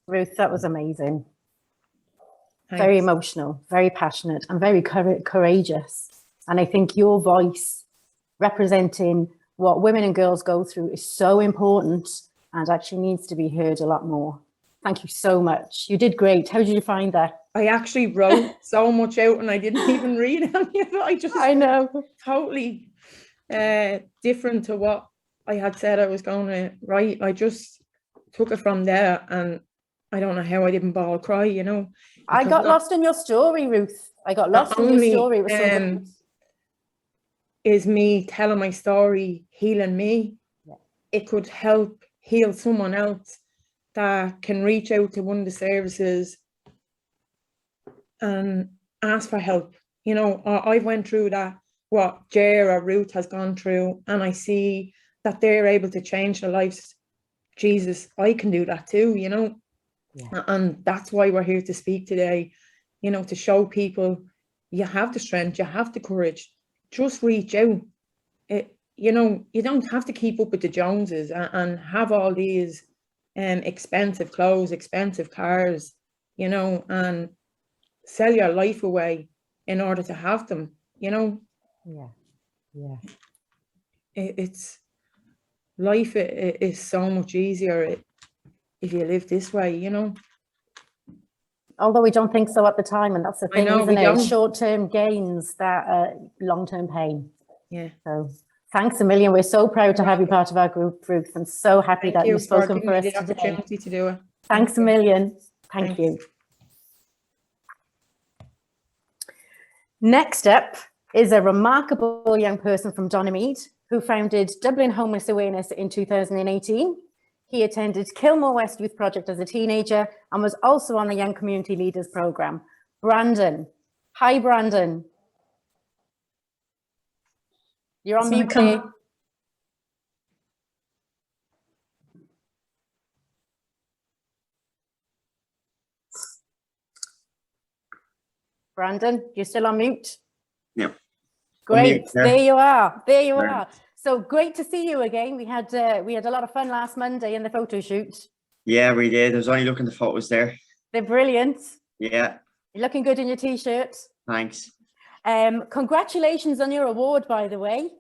[SPEAKER 1] Ruth, that was amazing.
[SPEAKER 6] Thanks.
[SPEAKER 1] Very emotional, very passionate, and very courageous. And I think your voice representing what women and girls go through is so important and actually needs to be heard a lot more. Thank you so much. You did great. How did you find that?
[SPEAKER 6] I actually wrote so much out and I didn't even read any of it.
[SPEAKER 1] I know.
[SPEAKER 6] Totally different to what I had said I was going to write. I just took it from there, and I don't know how I didn't bawl cry, you know.
[SPEAKER 1] I got lost in your story, Ruth. I got lost in your story. It was so good.
[SPEAKER 6] Is me telling my story healing me?
[SPEAKER 1] Yeah.
[SPEAKER 6] It could help heal someone else that can reach out to one of the services and ask for help. You know, I went through that, what Ger or Ruth has gone through, and I see that they're able to change their lives. Jesus, I can do that too, you know. Yeah. And that's why we're here to speak today, you know, to show people you have the strength, you have the courage. Just reach out. You know, you don't have to keep up with the Joneses and have all these expensive clothes, expensive cars, you know, and sell your life away in order to have them, you know.
[SPEAKER 1] Yeah.
[SPEAKER 6] It's life is so much easier if you live this way, you know.
[SPEAKER 1] Although we don't think so at the time, and that's the thing, isn't it? Short-term gains that are long-term pain.
[SPEAKER 6] Yeah.
[SPEAKER 1] So thanks a million. We're so proud to have you part of our group, Ruth, and so happy that you've spoken for us today.
[SPEAKER 6] Opportunity to do it.
[SPEAKER 1] Thanks a million. Thank you. Next up is a remarkable young person from Donemead who founded Dublin Homeless Awareness in 2018. He attended Kilmore West Youth Project as a teenager and was also on the Young Community Leaders Programme. Brandon. Hi, Brandon. You're on mute, please. Brandon, you're still on mute?
[SPEAKER 7] Yep.
[SPEAKER 1] Great. There you are. There you are. So great to see you again. We had a lot of fun last Monday in the photo shoot.
[SPEAKER 7] Yeah, we did. I was only looking at the photos there.
[SPEAKER 1] They're brilliant.
[SPEAKER 7] Yeah.
[SPEAKER 1] You're looking good in your t-shirt.
[SPEAKER 7] Thanks.
[SPEAKER 1] Congratulations on your award, by the way.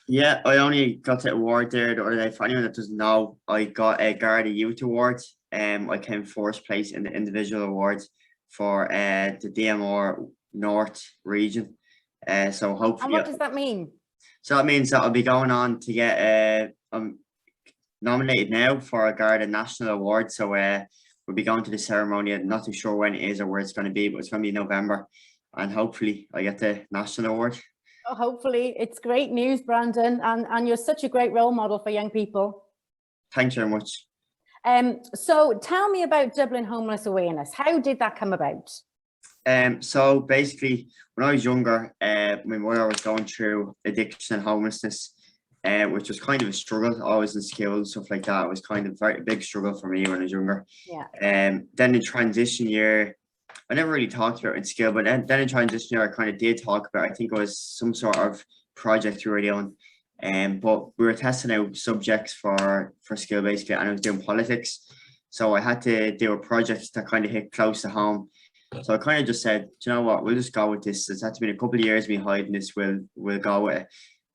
[SPEAKER 7] Yeah, I only got the award there the other day. For anyone that doesn't know, I got a Garda Youth Award. I came first place in the individual award for the DMR North region. So hopefully.
[SPEAKER 1] And what does that mean?
[SPEAKER 7] So that means that I'll be going on to get I'm nominated now for a Garda National Award. So we'll be going to the ceremony. I'm not too sure when it is or where it's going to be, but it's going to be November. And hopefully I get the national award.
[SPEAKER 1] Oh, hopefully. It's great news, Brandon. And you're such a great role model for young people.
[SPEAKER 7] Thanks very much.
[SPEAKER 1] So tell me about Dublin Homeless Awareness. How did that come about?
[SPEAKER 7] So basically, when I was younger, my mother was going through addiction and homelessness, which was kind of a struggle. I was in school and stuff like that. It was kind of a very big struggle for me when I was younger.
[SPEAKER 1] Yeah.
[SPEAKER 7] Then in transition year, I never really talked about it in school, but then in transition year, I kind of did talk about it. I think it was some sort of project we were doing. But we were testing out subjects for skill basically, and I was doing politics. So I had to do a project that kind of hit close to home. So I kind of just said, do you know what, we'll just go with this. It's had to be a couple of years me hiding this, we'll go with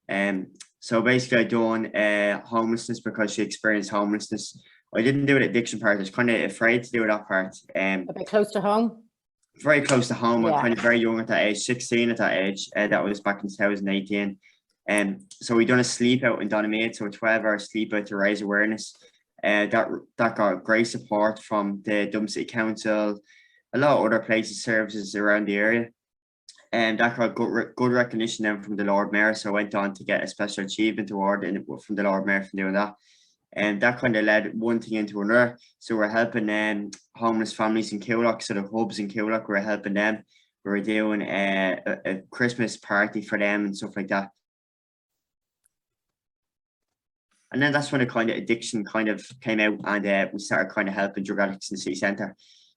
[SPEAKER 7] it. So basically I done homelessness because she experienced homelessness. I didn't do it addiction part. I was kind of afraid to do that part.
[SPEAKER 1] A bit close to home?
[SPEAKER 7] Very close to home.
[SPEAKER 1] Yeah.
[SPEAKER 7] I'm kind of very young at that age, 16 at that age. That was back in 2018. So we done a sleep out in Donegal, so a 12-hour sleep out to raise awareness. That got great support from the Dublin City Council, a lot of other places, services around the area. And that got good recognition then from the Lord Mayor. So I went on to get a special achievement award from the Lord Mayor for doing that. And that kind of led one thing into another. So we're helping homeless families in Coolock, so the hubs in Coolock, we're helping them. We were doing a Christmas party for them and stuff like that. And then that's when the kind of addiction kind of came out, and we started kind of helping drug addicts in the city centre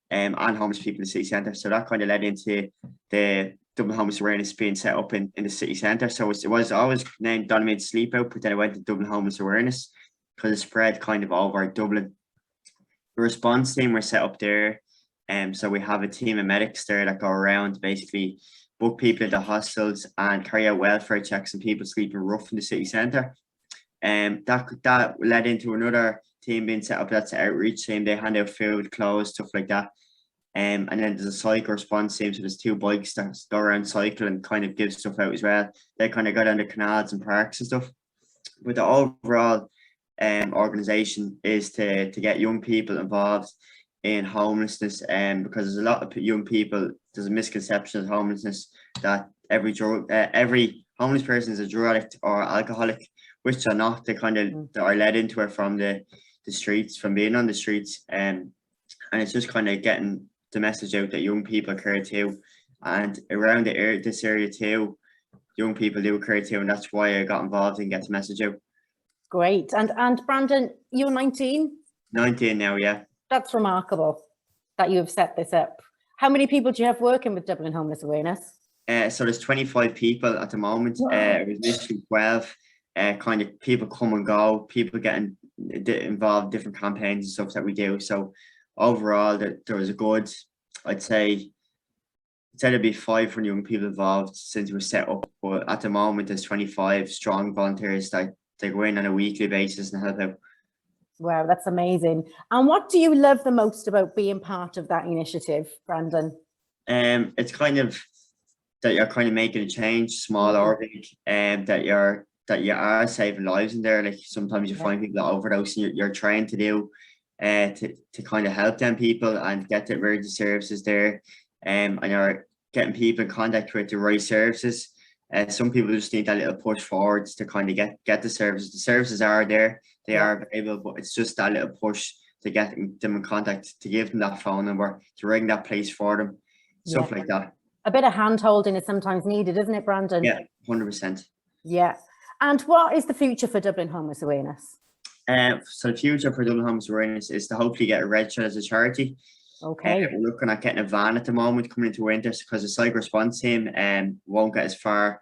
[SPEAKER 7] and homeless people in the city centre. So that kind of led into the Dublin Homeless Awareness being set up in the city centre. So it was always named Donegal Sleep Out, but then I went to Dublin Homeless Awareness because it spread kind of over Dublin. The response team were set up there. So we have a team of medics there that go around, basically book people into hostels and carry out welfare checks on people sleeping rough in the city centre. That led into another team being set up. That's the outreach team. They hand out food, clothes, stuff like that. And then there's a cycle response team. So there's 2 bikes that go around cycle and kind of give stuff out as well. They kind of go down the canals and parks and stuff. But the overall organisation is to get young people involved in homelessness, because there's a lot of young people. There's a misconception of homelessness that every homeless person is a drug addict or alcoholic, which are not. They kind of are led into it from the streets, from being on the streets, and it's just kind of getting the message out that young people care too, and around this area too, young people do care too, and that's why I got involved and get the message out.
[SPEAKER 1] Great. And Brandon, you're 19?
[SPEAKER 7] 19 now, yeah.
[SPEAKER 1] That's remarkable that you have set this up. How many people do you have working with Dublin Homeless Awareness?
[SPEAKER 7] So there's 25 people at the moment.
[SPEAKER 1] Wow.
[SPEAKER 7] It was initially 12. Kind of people come and go, people getting involved in different campaigns and stuff that we do. So overall, there was a good, I'd say there'd be 500 young people involved since it was set up. But at the moment, there's 25 strong volunteers that they go in on a weekly basis and help out.
[SPEAKER 1] Wow, that's amazing. And what do you love the most about being part of that initiative, Brandon?
[SPEAKER 7] It's kind of that you're kind of making a change, small or big, and that you are saving lives in there. Like sometimes you find people that overdose, and you're trying to do to kind of help them people and get the emergency services there, and you're getting people in contact with the right services. Some people just need that little push forwards to kind of get the services. The services are there, they are available, but it's just that little push to get them in contact, to give them that phone number, to ring that place for them, stuff like that.
[SPEAKER 1] A bit of hand holding is sometimes needed, isn't it, Brandon?
[SPEAKER 7] Yeah, 100%.
[SPEAKER 1] Yeah. And what is the future for Dublin Homeless Awareness?
[SPEAKER 7] So the future for Dublin Homeless Awareness is to hopefully get registered as a charity.
[SPEAKER 1] Okay.
[SPEAKER 7] We're looking at getting a van at the moment coming into winter, because the psych response team won't get as far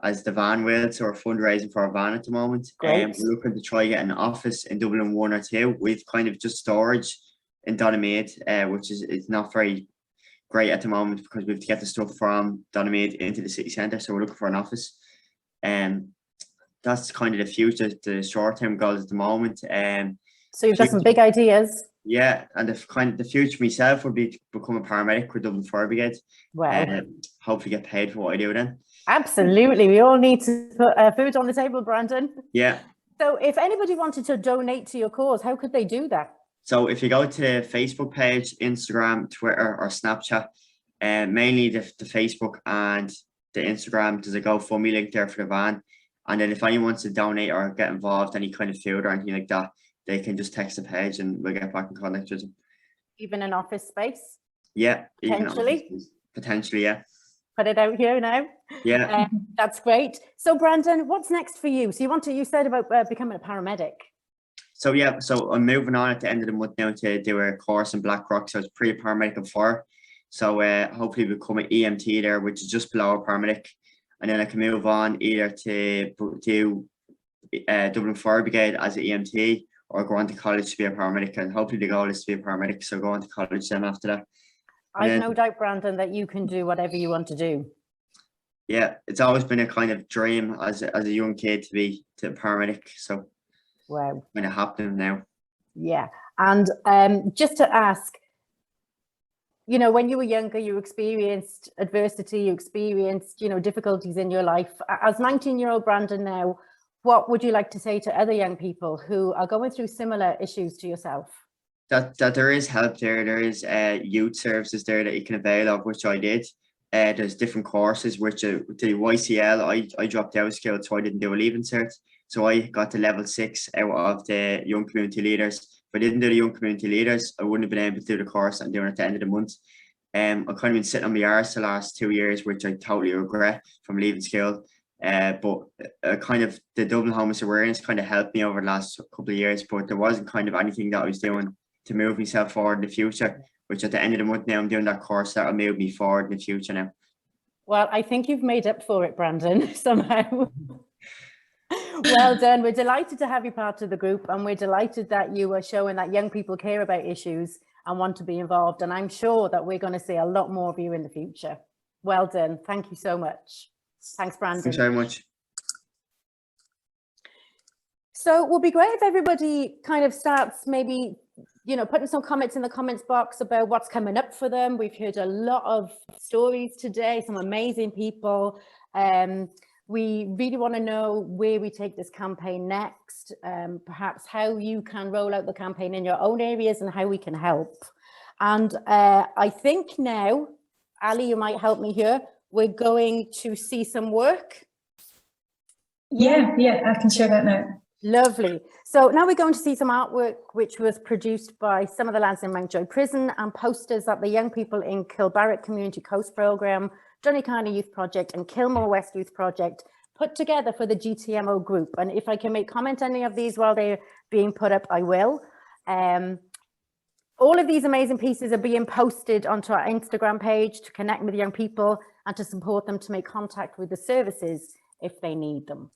[SPEAKER 7] as the van will, so we're fundraising for a van at the moment. We're looking to try get an office in Dublin 1 or 2. We've kind of just storage in Donegal, which is not very great at the moment, because we have to get the stuff from Donegal into the city centre, so we're looking for an office. That's kind of the future, the short-term goals at the moment.
[SPEAKER 1] So you've got some big ideas.
[SPEAKER 7] Yeah, and the future myself would be to become a paramedic with Dublin Fire Brigade.
[SPEAKER 1] Wow.
[SPEAKER 7] Hopefully get paid for what I do then.
[SPEAKER 1] Absolutely. We all need to put food on the table, Brandon.
[SPEAKER 7] Yeah.
[SPEAKER 1] So if anybody wanted to donate to your cause, how could they do that?
[SPEAKER 7] So if you go to Facebook page, Instagram, Twitter or Snapchat, mainly the Facebook and the Instagram, there's a GoFundMe link there for the van. And then if anyone wants to donate or get involved, any kind of food or anything like that, they can just text the page and we'll get back in contact with them.
[SPEAKER 1] Even an office space?
[SPEAKER 7] Yeah.
[SPEAKER 1] Potentially?
[SPEAKER 7] Potentially, yeah.
[SPEAKER 1] Put it out here now.
[SPEAKER 7] Yeah.
[SPEAKER 1] That's great. So Brandon, what's next for you? So you said about becoming a paramedic.
[SPEAKER 7] So yeah, so I'm moving on at the end of the month now to do a course in Blackrock. So it's pre-paramedic and fire. So hopefully become an EMT there, which is just below a paramedic. And then I can move on either to do Dublin Fire Brigade as an EMT, or go on to college to be a paramedic. And hopefully the goal is to be a paramedic, so go on to college then after that.
[SPEAKER 1] I've no doubt, Brandon, that you can do whatever you want to do.
[SPEAKER 7] Yeah, it's always been a kind of dream as a young kid to be a paramedic. So
[SPEAKER 1] Wow.
[SPEAKER 7] kind of happening now.
[SPEAKER 1] Yeah. And just to ask, you know, when you were younger, you experienced adversity, you experienced, you know, difficulties in your life. As 19-year-old Brandon now, what would you like to say to other young people who are going through similar issues to yourself?
[SPEAKER 7] That there is help there. There is youth services there that you can avail of, which I did. There's different courses, which the YCL, I dropped out of school, so I didn't do a leaving cert. So I got to level 6 out of the young community leaders. If I didn't do the young community leaders, I wouldn't have been able to do the course I'm doing at the end of the month. I've kind of been sitting on my arse the last 2 years, which I totally regret from leaving school. But kind of the Dublin Homeless Awareness kind of helped me over the last couple of years, but there wasn't kind of anything that I was doing to move myself forward in the future, which at the end of the month now I'm doing that course that will move me forward in the future now.
[SPEAKER 1] Well, I think you've made up for it, Brandon, somehow. Well done. We're delighted to have you part of the group, and we're delighted that you are showing that young people care about issues and want to be involved. And I'm sure that we're going to see a lot more of you in the future. Well done. Thank you so much. Thanks, Brandon.
[SPEAKER 7] Thanks very much.
[SPEAKER 1] So it would be great if everybody kind of starts maybe, you know, putting some comments in the comments box about what's coming up for them. We've heard a lot of stories today, some amazing people. We really want to know where we take this campaign next, perhaps how you can roll out the campaign in your own areas and how we can help. And I think now, Ali, you might help me here. We're going to see some work.
[SPEAKER 8] Yeah, I can share that now.
[SPEAKER 1] Lovely. So now we're going to see some artwork which was produced by some of the lads in Mountjoy Prison, and posters that the young people in Kilbarrack Community Coast Programme, Donecarney Youth Project and Kilmore West Youth Project put together for the GTMO group. And if I can make comment on any of these while they're being put up, I will. All of these amazing pieces are being posted onto our Instagram page to connect with young people and to support them to make contact with the services if they need them.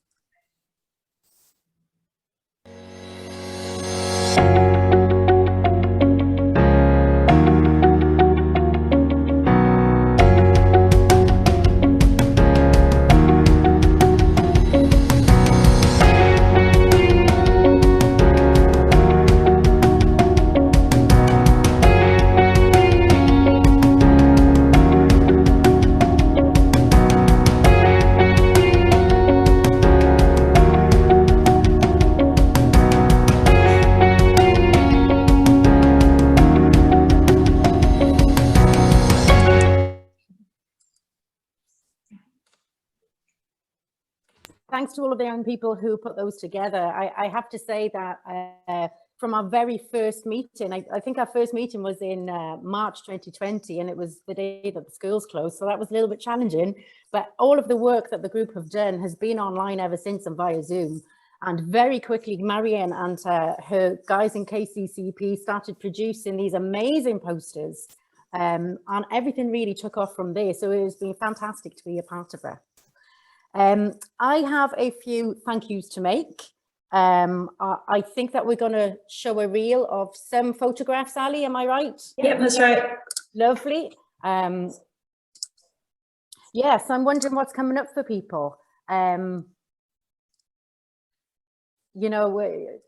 [SPEAKER 1] Thanks to all of the young people who put those together. I have to say that from our very first meeting, I think our first meeting was in March 2020, and it was the day that the schools closed, so that was a little bit challenging. But all of the work that the group have done has been online ever since and via Zoom. And very quickly, Marianne and her guys in KCCP started producing these amazing posters, and everything really took off from there. So it has been fantastic to be a part of that. I have a few thank yous to make. I think that we're going to show a reel of some photographs, Ali, am I right?
[SPEAKER 8] Yep, that's right.
[SPEAKER 1] Lovely. Yes, I'm wondering what's coming up for people. You know,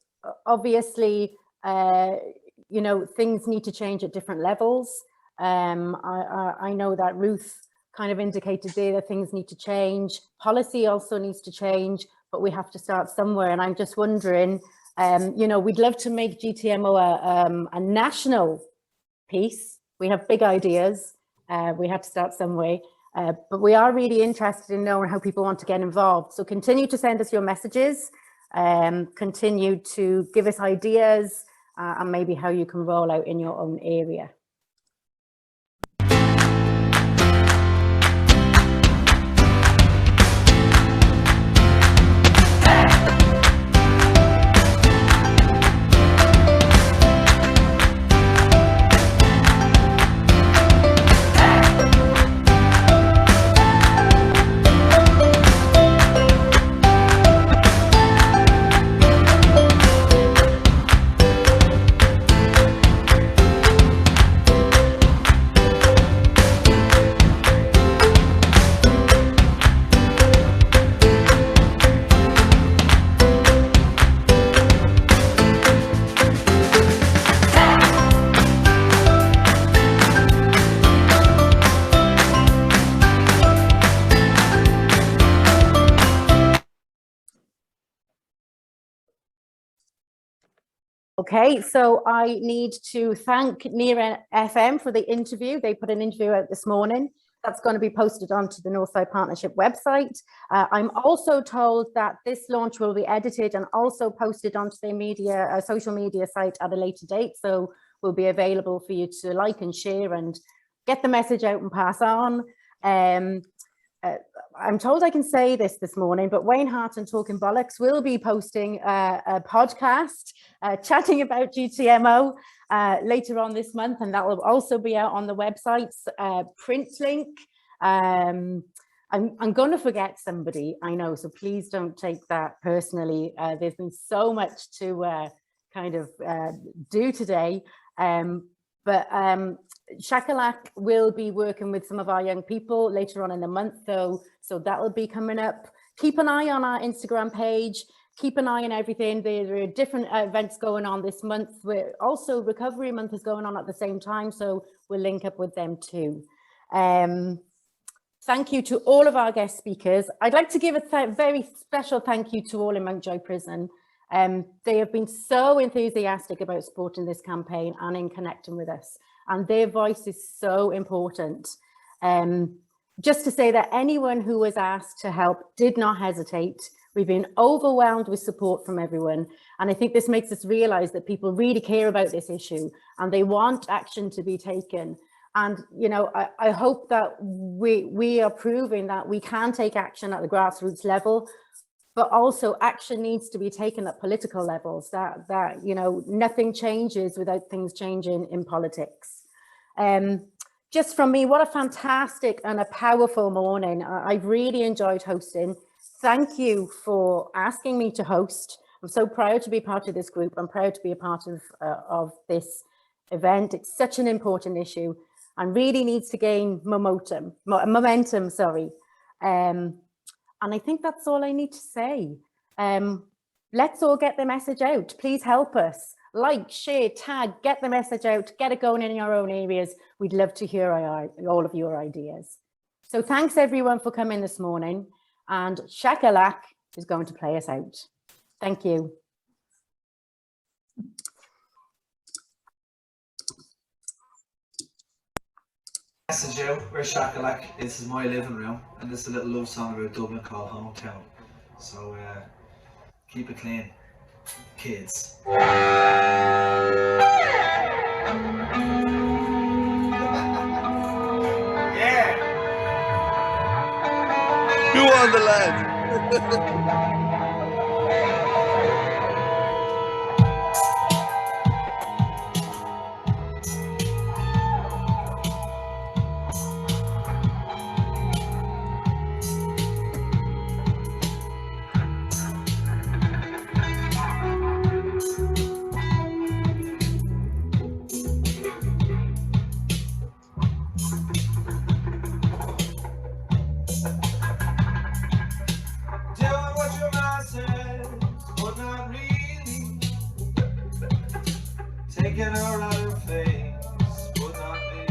[SPEAKER 1] obviously, you know, things need to change at different levels. I know that Ruth kind of indicated there that things need to change. Policy also needs to change, but we have to start somewhere. And I'm just wondering, you know, we'd love to make GTMO a national piece. We have big ideas. We have to start somewhere. But we are really interested in knowing how people want to get involved. So continue to send us your messages, continue to give us ideas, and maybe how you can roll out in your own area. Okay, so I need to thank Near FM for the interview. They put an interview out this morning. That's going to be posted onto the Northside Partnership website. I'm also told that this launch will be edited and also posted onto their media, social media site at a later date. So will be available for you to like and share and get the message out and pass on. I'm told I can say this morning, but Wayne Hart and Talking Bollocks will be posting a podcast chatting about GTMO later on this month, and that will also be out on the website's print link. I'm going to forget somebody, I know, so please don't take that personally. There's been so much to kind of do today, but Shakalak will be working with some of our young people later on in the month, though, so that will be coming up. Keep an eye on our Instagram page. Keep an eye on everything. There are different events going on this month. We're also Recovery Month is going on at the same time, so we'll link up with them too. Thank you to all of our guest speakers. I'd like to give a very special thank you to all in Mountjoy Prison. They have been so enthusiastic about supporting this campaign and in connecting with us, and their voice is so important. Just to say that anyone who was asked to help did not hesitate. We've been overwhelmed with support from everyone, and I think this makes us realize that people really care about this issue and they want action to be taken. And you know, I hope that we are proving that we can take action at the grassroots level, but also action needs to be taken at political levels, that you know, nothing changes without things changing in politics. Just from me, what a fantastic and a powerful morning. I've really enjoyed hosting. Thank you for asking me to host. I'm so proud to be part of this group. I'm proud to be a part of this event. It's such an important issue and really needs to gain momentum, sorry. And I think that's all I need to say. Let's all get the message out. Please help us. Like, share, tag, get the message out, get it going in your own areas. We'd love to hear all of your ideas. So thanks everyone for coming this morning, and Shakalak is going to play us out. Thank you.
[SPEAKER 9] Message out, we're Shakalak. This is my living room, and this is a little love song about Dublin called Hometown. So keep it clean, kids. Yeah!
[SPEAKER 10] Who on the land?
[SPEAKER 9] Taking her out her face, but not me.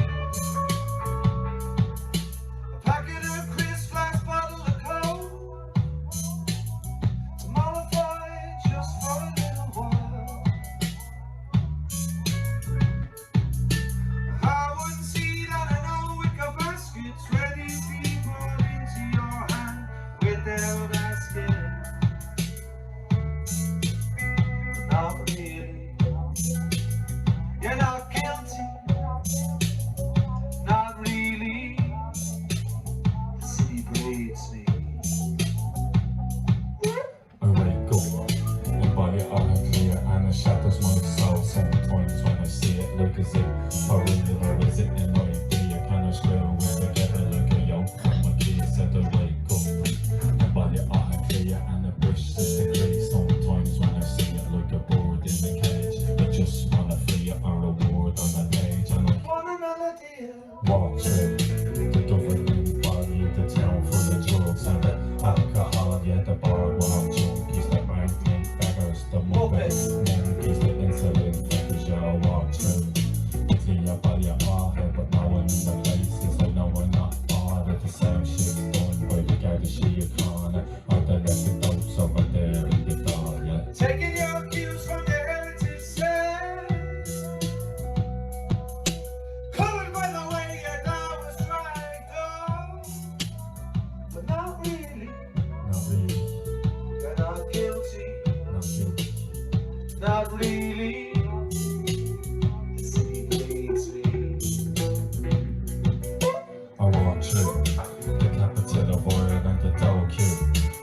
[SPEAKER 9] A packet of crisps, glass bottle of Coke, to mollify just for a little while. I wouldn't see that an old wicker basket's ready to be put into your hand without asking. Not really. You're not guilty. not really. The city bleeds me.
[SPEAKER 10] I walk through the capital of Ireland, the Dochas,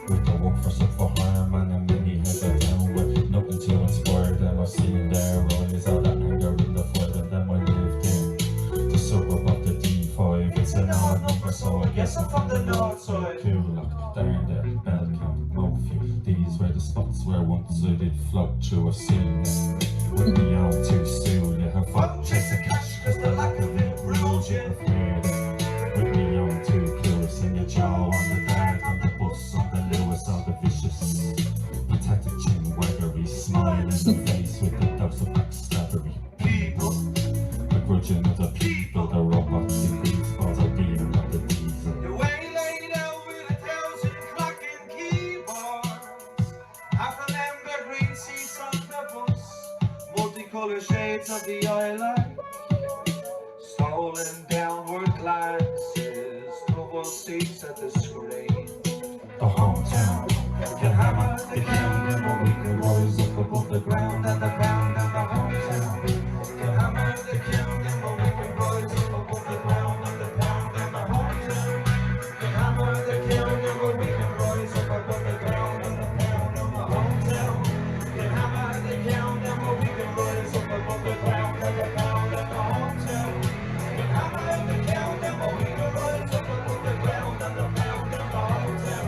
[SPEAKER 10] with the workforce up for harm and a many headed down with nothing to inspire them. I've seen their eyes, all the anger in the fire, and them I lived in the suburb of the D5. It's an odd number, so I guess I'm from the north side. Coolock, Darndale, Belcamp, Mofew, these were the spots where once I did float through. I've seen them with me on too soon. You have fought chasing cash, cause the lack of it rules you afraid. With me on too close, and your jaw on the dart, on the bus, on the Lewis, on the vicious. Protected chin waggery, smile in the face with the dose of backstabbery. People, begrudging other people, the robots in these balls are being on the diesel.
[SPEAKER 9] The way laid out with 1,000 clocking keyboards. Half of them got green seats on the bus. Multicolored shades of the eyeliner. Stolen downward glances. Double seats at the screen.
[SPEAKER 10] The hometown can hammer the ground, and when we can rise up above the ground and the pound and the hometown can hammer the ground, and when we can rise up above the ground and the pound and the hometown can hammer the ground, and when we can rise up above the ground and the pound and the hometown can hammer the ground, and when we can rise up above the ground and the pound and the hometown can hammer the ground, and when we can rise up above the ground and the pound and the hometown.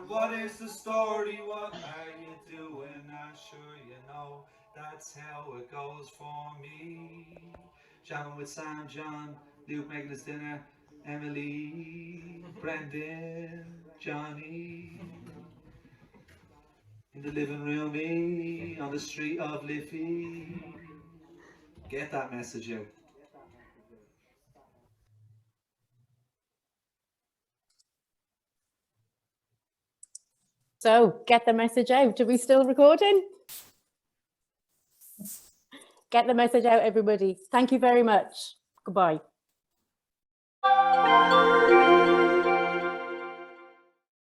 [SPEAKER 9] What is the story? What are you doing? I'm sure you know that's how it goes for me. Jamming with Sam, John, Luke making us dinner, Emily, Brendan, Johnny. In the living room, me, on the street of Liffey. Get that message out.
[SPEAKER 1] So get the message out. Are we still recording? Get the message out, everybody. Thank you very much. Goodbye.